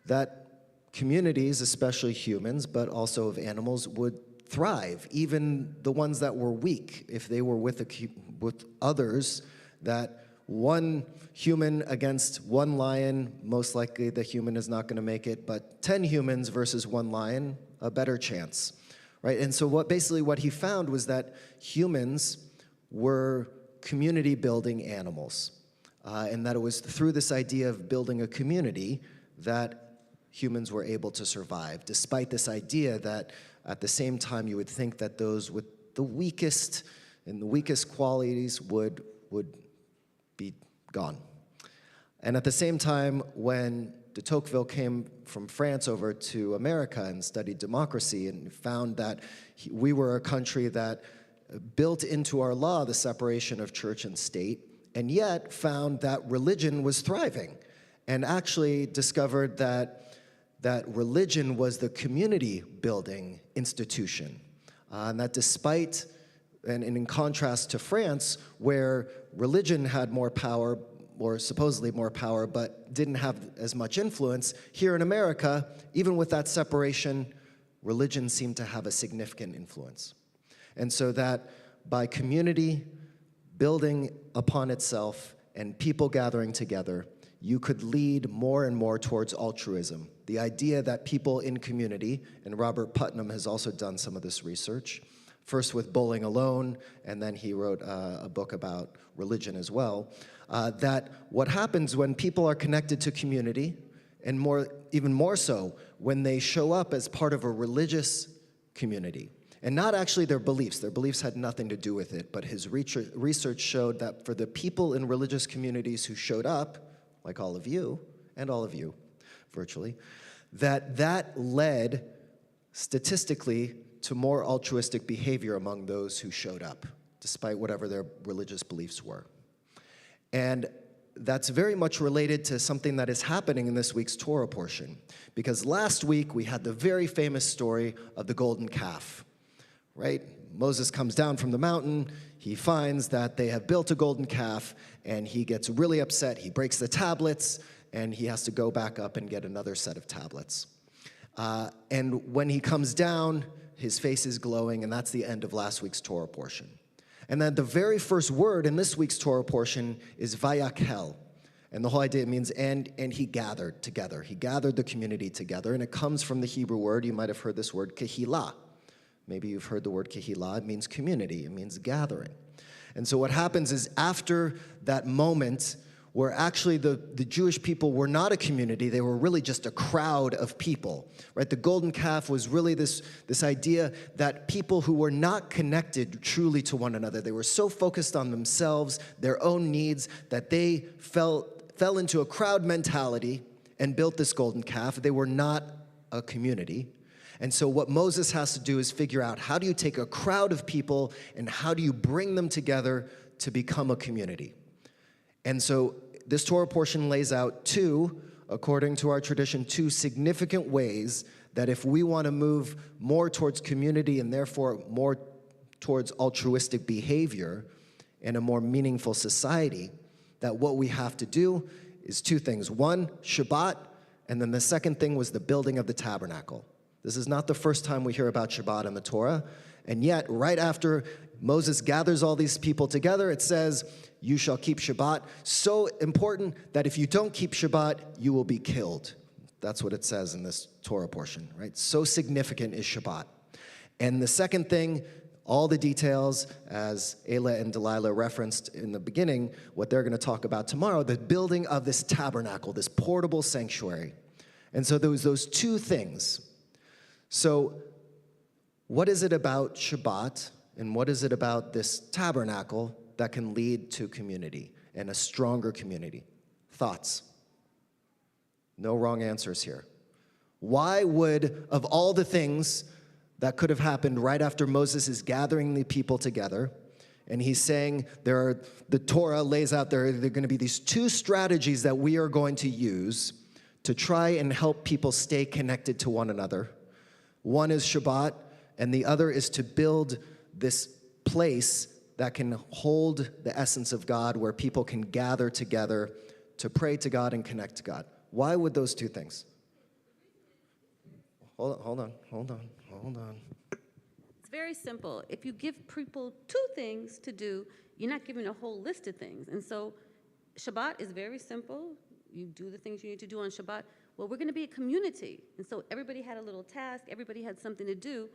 that communities, especially humans, but also of animals, would thrive, even the ones that were weak, if they were with others, that one human against one lion, most likely the human is not going to make it, but 10 humans versus one lion, a better chance, right? And so basically what he found was that humans were community-building animals, and that it was through this idea of building a community that humans were able to survive, despite this idea that at the same time you would think that those with the weakest and the weakest qualities would be gone. And at the same time, when de Tocqueville came from France over to America and studied democracy and found that we were a country that built into our law the separation of church and state, and yet found that religion was thriving, and actually discovered that religion was the community-building institution, and that despite, and in contrast to France, where religion had more power, or supposedly more power, but didn't have as much influence, here in America, even with that separation, religion seemed to have a significant influence. And so that by community building upon itself and people gathering together, you could lead more and more towards altruism. The idea that people in community, and Robert Putnam has also done some of this research, first with Bowling Alone, and then he wrote a book about religion as well, that what happens when people are connected to community, and even more so, when they show up as part of a religious community, and not actually their beliefs had nothing to do with it, but his research showed that for the people in religious communities who showed up, like all of you, and all of you, virtually, that led statistically to more altruistic behavior among those who showed up, despite whatever their religious beliefs were. And that's very much related to something that is happening in this week's Torah portion, because last week we had the very famous story of the golden calf, right? Moses comes down from the mountain, he finds that they have built a golden calf, and he gets really upset, he breaks the tablets, and he has to go back up and get another set of tablets. And when he comes down, his face is glowing, and that's the end of last week's Torah portion. And then the very first word in this week's Torah portion is vayakhel. And the whole idea means, and he gathered together. He gathered the community together, and it comes from the Hebrew word, you might have heard this word, kehilah. Maybe you've heard the word kehilah, it means community, it means gathering. And so what happens is after that moment where actually the Jewish people were not a community, they were really just a crowd of people, right? The golden calf was really this idea that people who were not connected truly to one another, they were so focused on themselves, their own needs, that they fell into a crowd mentality and built this golden calf. They were not a community. And so what Moses has to do is figure out, how do you take a crowd of people and how do you bring them together to become a community? And so this Torah portion lays out according to our tradition, two significant ways that if we want to move more towards community and therefore more towards altruistic behavior and a more meaningful society, that what we have to do is two things. One, Shabbat, and then the second thing was the building of the tabernacle. This is not the first time we hear about Shabbat in the Torah, and yet right after Moses gathers all these people together, it says, you shall keep Shabbat. So important that if you don't keep Shabbat, you will be killed. That's what it says in this Torah portion, right? So significant is Shabbat. And the second thing, All the details, as Ayla and Delilah referenced in the beginning, what they're going to talk about tomorrow, the building of this tabernacle, this portable sanctuary. And so there was those two things. So what is it about Shabbat and what is it about this tabernacle that can lead to community and a stronger community? Thoughts? No wrong answers here. Why would, of all the things that could have happened right after Moses is gathering the people together, and he's saying the Torah lays out there are going to be these two strategies that we are going to use to try and help people stay connected to one another. One is Shabbat, and the other is to build this place that can hold the essence of God, where people can gather together to pray to God and connect to God. Why would those two things? Hold on. It's very simple. If you give people two things to do, you're not giving a whole list of things. And so Shabbat is very simple. You do the things you need to do on Shabbat. Well, we're going to be a community. And so everybody had a little task. Everybody had something to do.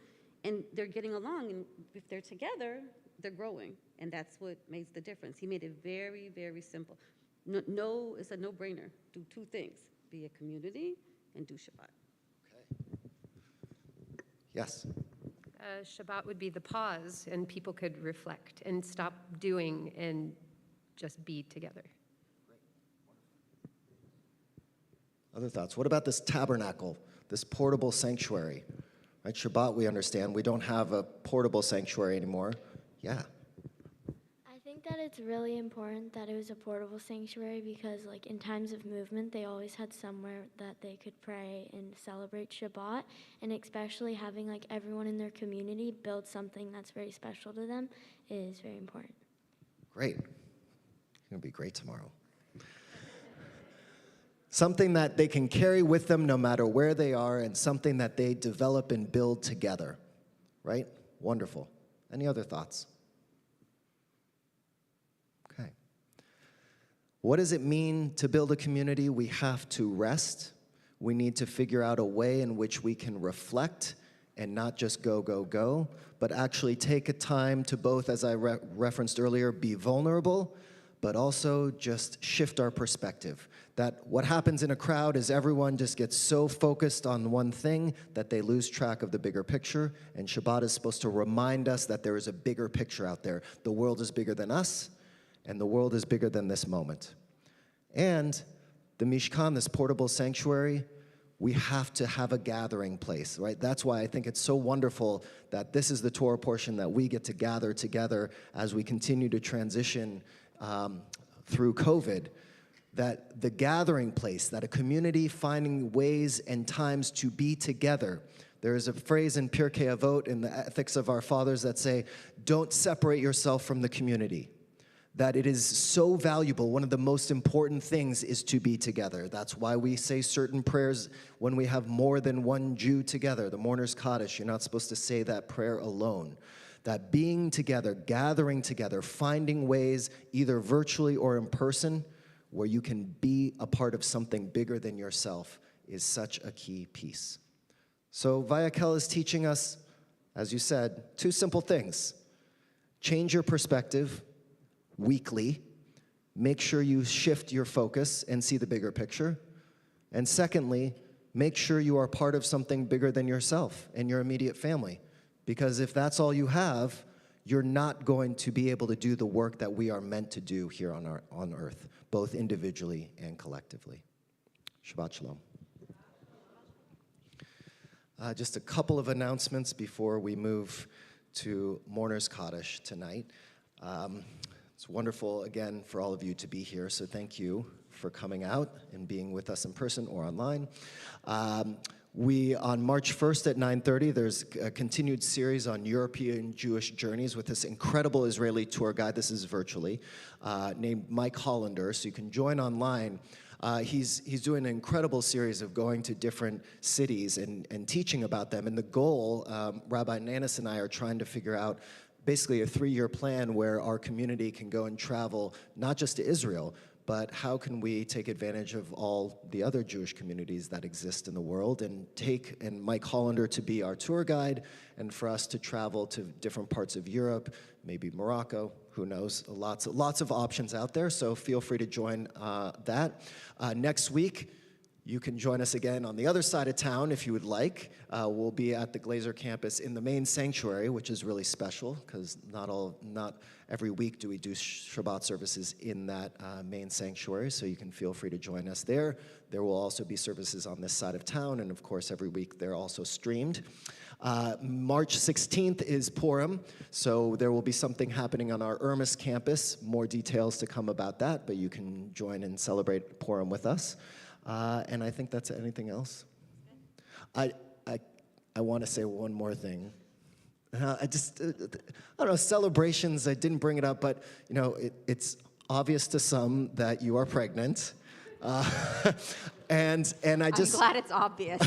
And they're getting along. And if they're together, they're growing. And that's what makes the difference. He made it very, very simple. No, it's a no-brainer. Do two things. Be a community and do Shabbat. Yes. Shabbat would be the pause, and people could reflect and stop doing and just be together. Other thoughts? What about this tabernacle, this portable sanctuary? Right, Shabbat, we understand. We don't have a portable sanctuary anymore. Yeah. I think that it's really important that it was a portable sanctuary because, like, in times of movement, they always had somewhere that they could pray and celebrate Shabbat, and especially having, like, everyone in their community build something that's very special to them is very important. Great. It's going to be great tomorrow. Something that they can carry with them no matter where they are, and something that they develop and build together, right? Wonderful. Any other thoughts? Okay. What does it mean to build a community? We have to rest. We need to figure out a way in which we can reflect and not just go, but actually take a time to both, as I referenced earlier, be vulnerable, but also just shift our perspective. That what happens in a crowd is everyone just gets so focused on one thing that they lose track of the bigger picture, and Shabbat is supposed to remind us that there is a bigger picture out there. The world is bigger than us, and the world is bigger than this moment. And the Mishkan, this portable sanctuary, we have to have a gathering place, right? That's why I think it's so wonderful that this is the Torah portion that we get to gather together as we continue to transition through COVID, that the gathering place, that a community finding ways and times to be together. There is a phrase in Pirkei Avot, in the ethics of our fathers, that say, don't separate yourself from the community. That it is so valuable. One of the most important things is to be together. That's why we say certain prayers when we have more than one Jew together. The mourner's Kaddish, you're not supposed to say that prayer alone. That being together, gathering together, finding ways, either virtually or in person, where you can be a part of something bigger than yourself is such a key piece. So Vayakel is teaching us, as you said, two simple things. Change your perspective weekly. Make sure you shift your focus and see the bigger picture. And secondly, make sure you are part of something bigger than yourself and your immediate family. Because if that's all you have, you're not going to be able to do the work that we are meant to do here on earth, both individually and collectively. Shabbat Shalom. Just a couple of announcements before we move to Mourner's Kaddish tonight. It's wonderful, again, for all of you to be here, so thank you for coming out and being with us in person or online. On March 1st at 9:30, there's a continued series on European Jewish journeys with this incredible Israeli tour guide, this is virtually, named Mike Hollander, so you can join online. He's doing an incredible series of going to different cities and teaching about them, and the goal, Rabbi Nanis and I are trying to figure out basically a 3-year plan where our community can go and travel not just to Israel, but how can we take advantage of all the other Jewish communities that exist in the world and Mike Hollander to be our tour guide and for us to travel to different parts of Europe, maybe Morocco, who knows, lots of options out there, so feel free to join that. Next week, you can join us again on the other side of town if you would like. We'll be at the Glazer campus in the main sanctuary, which is really special because not every week do we do Shabbat services in that main sanctuary, so you can feel free to join us there. There will also be services on this side of town, and of course every week they're also streamed. March 16th is Purim, so there will be something happening on our Irmis campus. More details to come about that, but you can join and celebrate Purim with us. And I think that's anything else. I want to say one more thing. I don't know, celebrations, I didn't bring it up, but you know, it's obvious to some that you are pregnant. And I just... I'm glad it's obvious.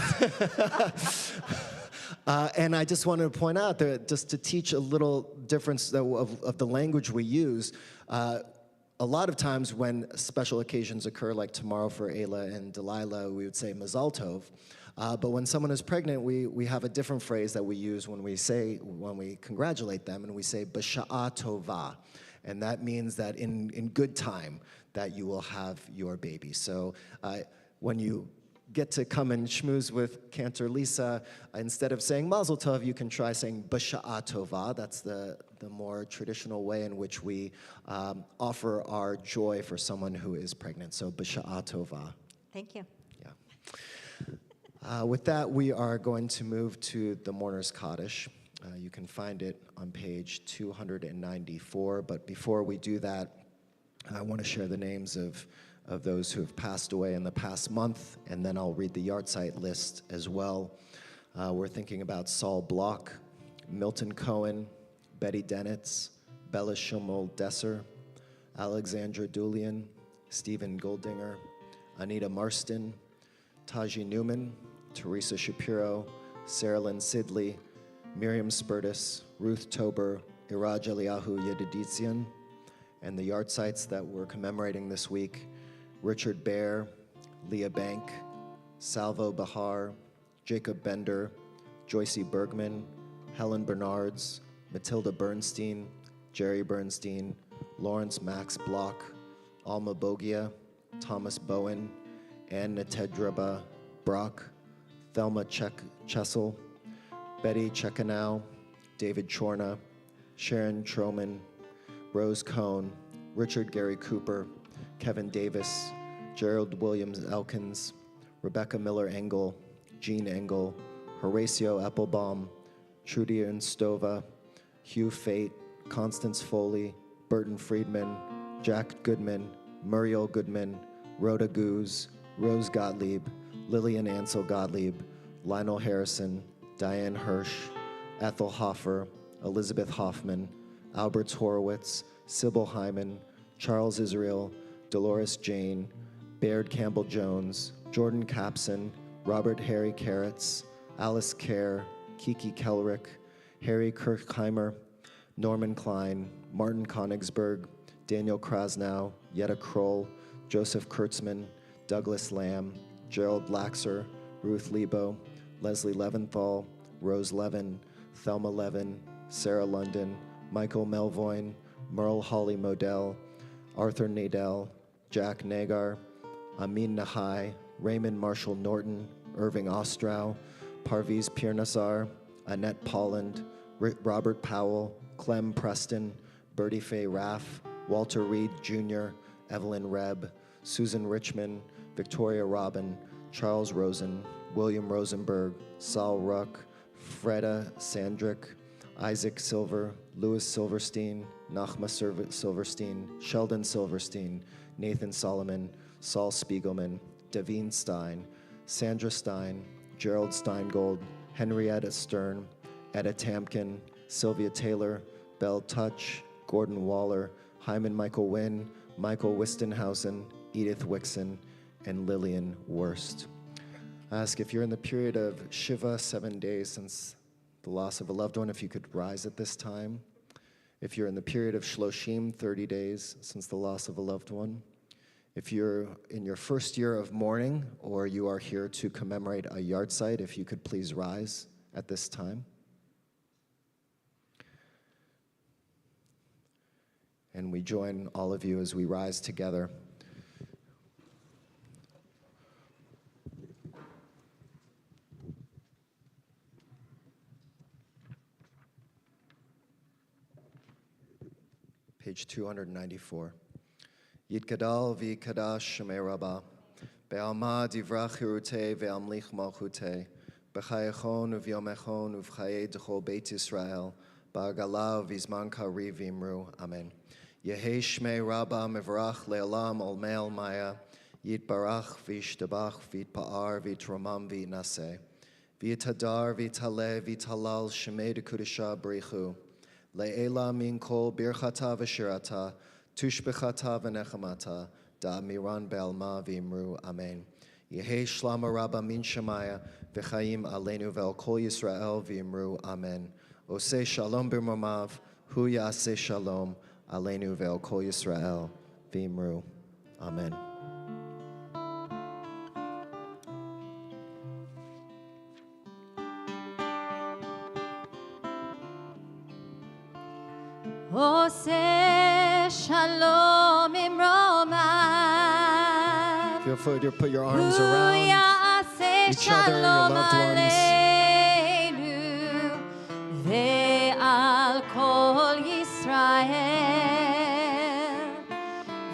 And I just wanted to point out that just to teach a little difference of the language we use, a lot of times when special occasions occur, like tomorrow for Ayla and Delilah, we would say Mazal Tov. But when someone is pregnant, we have a different phrase that we use when we congratulate them, and we say B'sha'a Tova. And that means that in good time that you will have your baby. So when you get to come and schmooze with Cantor Lisa, instead of saying Mazel Tov, you can try saying B'sha'a Tova. That's the more traditional way in which we offer our joy for someone who is pregnant. So B'sha'a Tova. Thank you. Yeah. With that, we are going to move to the Mourner's Kaddish. You can find it on page 294. But before we do that, I want to share the names of those who have passed away in the past month, and then I'll read the yahrzeit list as well. We're thinking about Saul Block, Milton Cohen, Betty Denitz, Bella Schumel Desser, Alexandra Dulian, Stephen Goldinger, Anita Marston, Taji Newman, Teresa Shapiro, Sarah Lynn Sidley, Miriam Spurtis, Ruth Tober, Iraj Eliyahu Yedidizian, and the yahrzeits that we're commemorating this week: Richard Baer, Leah Bank, Salvo Bahar, Jacob Bender, Joycey Bergman, Helen Bernards, Matilda Bernstein, Jerry Bernstein, Lawrence Max Block, Alma Bogia, Thomas Bowen, Ann Natedraba Brock, Thelma Chessel, Betty Chekanow, David Chorna, Sharon Troman, Rose Cohn, Richard Gary Cooper, Kevin Davis, Gerald Williams Elkins, Rebecca Miller Engel, Jean Engel, Horatio Applebaum, Trudy Stova, Hugh Fate, Constance Foley, Burton Friedman, Jack Goodman, Muriel Goodman, Rhoda Goose, Rose Gottlieb, Lillian Ansel Gottlieb, Lionel Harrison, Diane Hirsch, Ethel Hoffer, Elizabeth Hoffman, Albert Horowitz, Sybil Hyman, Charles Israel, Dolores Jane, Baird Campbell Jones, Jordan Capson, Robert Harry Carrots, Alice Kerr, Kiki Kelrick, Harry Kirkheimer, Norman Klein, Martin Konigsberg, Daniel Krasnow, Yetta Kroll, Joseph Kurtzman, Douglas Lamb, Gerald Laxer, Ruth Lebo, Leslie Leventhal, Rose Levin, Thelma Levin, Sarah London, Michael Melvoin, Merle Holly Modell, Arthur Nadell, Jack Nagar, Amin Nahai, Raymond Marshall Norton, Irving Ostrow, Parviz Pirnasar, Annette Polland, Robert Powell, Clem Preston, Bertie Faye Raff, Walter Reed Jr., Evelyn Rebb, Susan Richmond, Victoria Robin, Charles Rosen, William Rosenberg, Saul Ruck, Freda Sandrick, Isaac Silver, Louis Silverstein, Nachma Silverstein, Sheldon Silverstein, Nathan Solomon, Saul Spiegelman, Davine Stein, Sandra Stein, Gerald Steingold, Henrietta Stern, Etta Tamkin, Sylvia Taylor, Belle Touch, Gordon Waller, Hyman Michael Wynn, Michael Wistenhausen, Edith Wixon, and Lillian Wurst. I ask if you're in the period of Shiva, 7 days since the loss of a loved one, if you could rise at this time. If you're in the period of Shloshim, 30 days since the loss of a loved one. If you're in your first year of mourning or you are here to commemorate a yahrzeit, if you could please rise at this time. And we join all of you as we rise together. Page 294. Yitgadal v'yikadash shemei Rabba, be'alma divrach hirutei ve'amlich malchutei, b'chayachon uv'yomechon uv'chayei d'chol Beit Yisrael, ba'agala v'izman kari v'imru. Amen. Yehei shmei Rabba mevarach le'olam ol me'el maya, yitbarach v'yishtabach v'yitpa'ar v'yitromam v'yitnaseh, v'yitadar v'yitaleh v'yitalal shemei d'kudesha b'richu, le'ela min kol birchata v'shirata, tushbechata v'nechamata, da'amiran be'alma v'imru. Amen. Yehei shlama Rabba min shemaya, v'chaim aleinu ve'al kol Yisrael v'imru. Amen. Oseh shalom b'mamav, hu ya'aseh shalom, aleinu ve'al kol Yisrael v'imru. Amen. Oseh shalom imromav. Feel free to put your arms around each other and your loved ones. Ve'al kol Yisrael,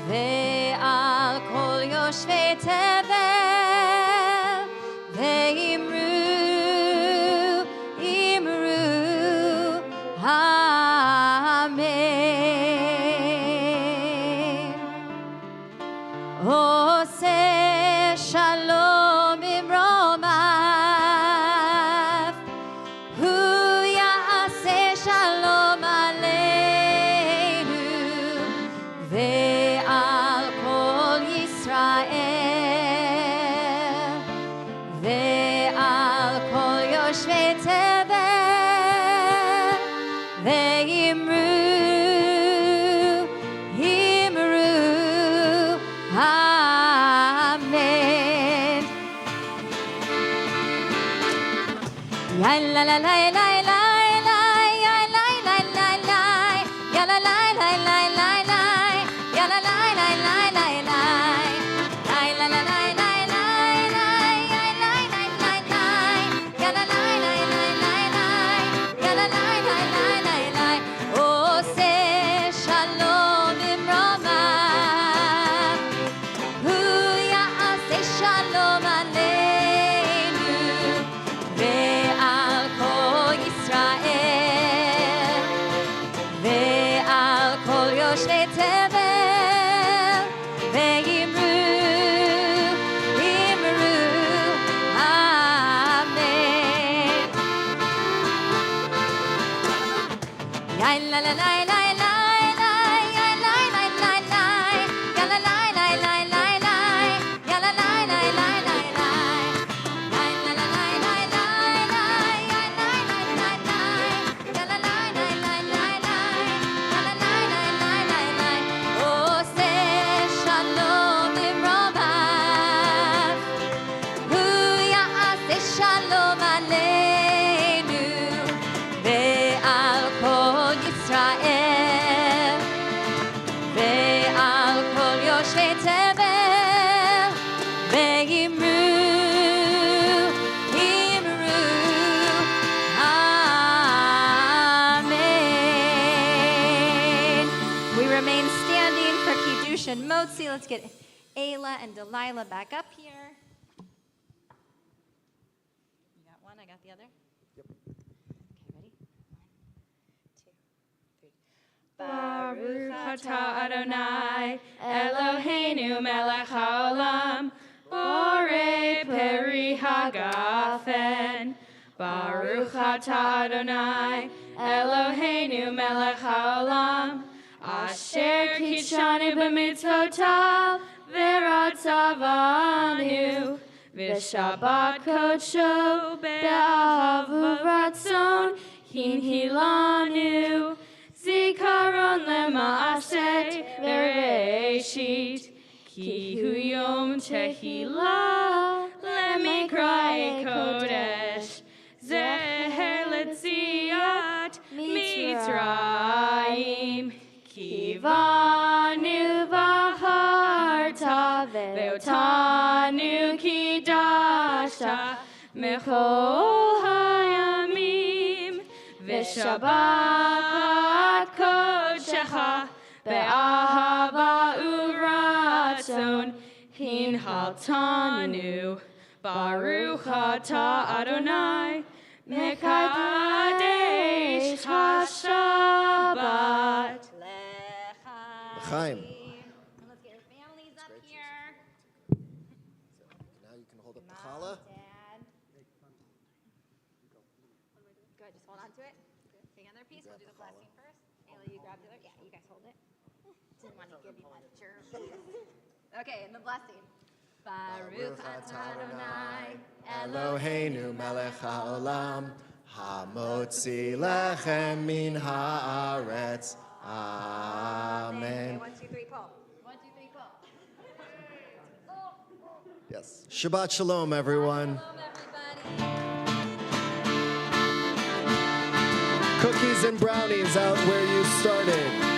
ve'al kol yoshvei tevel, ve'imru, imru, amen. Oseh shalom imromav, hu ya'aseh shalom aleinu, ve'al kol Yisrael, ve'al kol yoshvei tevel, ve'imru, imru, amen. Ya la la la la la la, ya la la la la, ya la la la la la la, ya la la la la la la, la la la la la la, ya la la la la, ya la la la la la, ya la la la la la. Oseh shalom imromav, hu ya'aseh shalom aleinu, ve'al kol Yisrael, ve'al kol yoshvei tevel, ve'imru, imru, amen. Ya la la la la la la, ya la la la la, ya la la la la la la, ya la la la la la la, ya la la la la la la, ya la la la la, ya la la la la la la, ya la la la la la la. Oseh shalom imromav, hu ya'aseh shalom aleinu, ve'al kol Yisrael, ve'al kol yoshvei tevel, ve'imru, imru, amen. We remain standing for Kiddush and Motzi. Let's get Ayla and Delilah back up here. You got one, I got the other. Baruch atah Adonai, Eloheinu melech haolam, borei peri hagafen. Baruch atah Adonai, Eloheinu melech haolam, asher kidshanu b'mitzvotav, v'ratzavanu, v'shabbat kodsho, be'ahav v'ratzon, hinhilanu. Zikaron lema'aset bereshit, Ki hu yom tehillah lemikra kodesh zeher letziat mitzrayim ki vanu v'harta ve'otanu kidashta mechol hayamim v'shabbat kodshecha be'ahava uratzon hinhaltanu baruch atah Adonai mekadesh hashabbat. Chaim. Let's get your families up here. Now you can hold up the challah. Dad. Good, just hold on to it. Hang on there, piece. We'll do the blessing first. Ayla, you grab the other. Yeah, you guys hold it. Didn't want to give you that germ. Okay, and the blessing. Baruch atah Adonai Eloheinu melech haolam, hamotzi lechem min haaretz. Amen. 1, 2, 3, pull. 1, 2, 3, pull. Yes. Shabbat shalom, everyone. Cookies and brownies out where you started.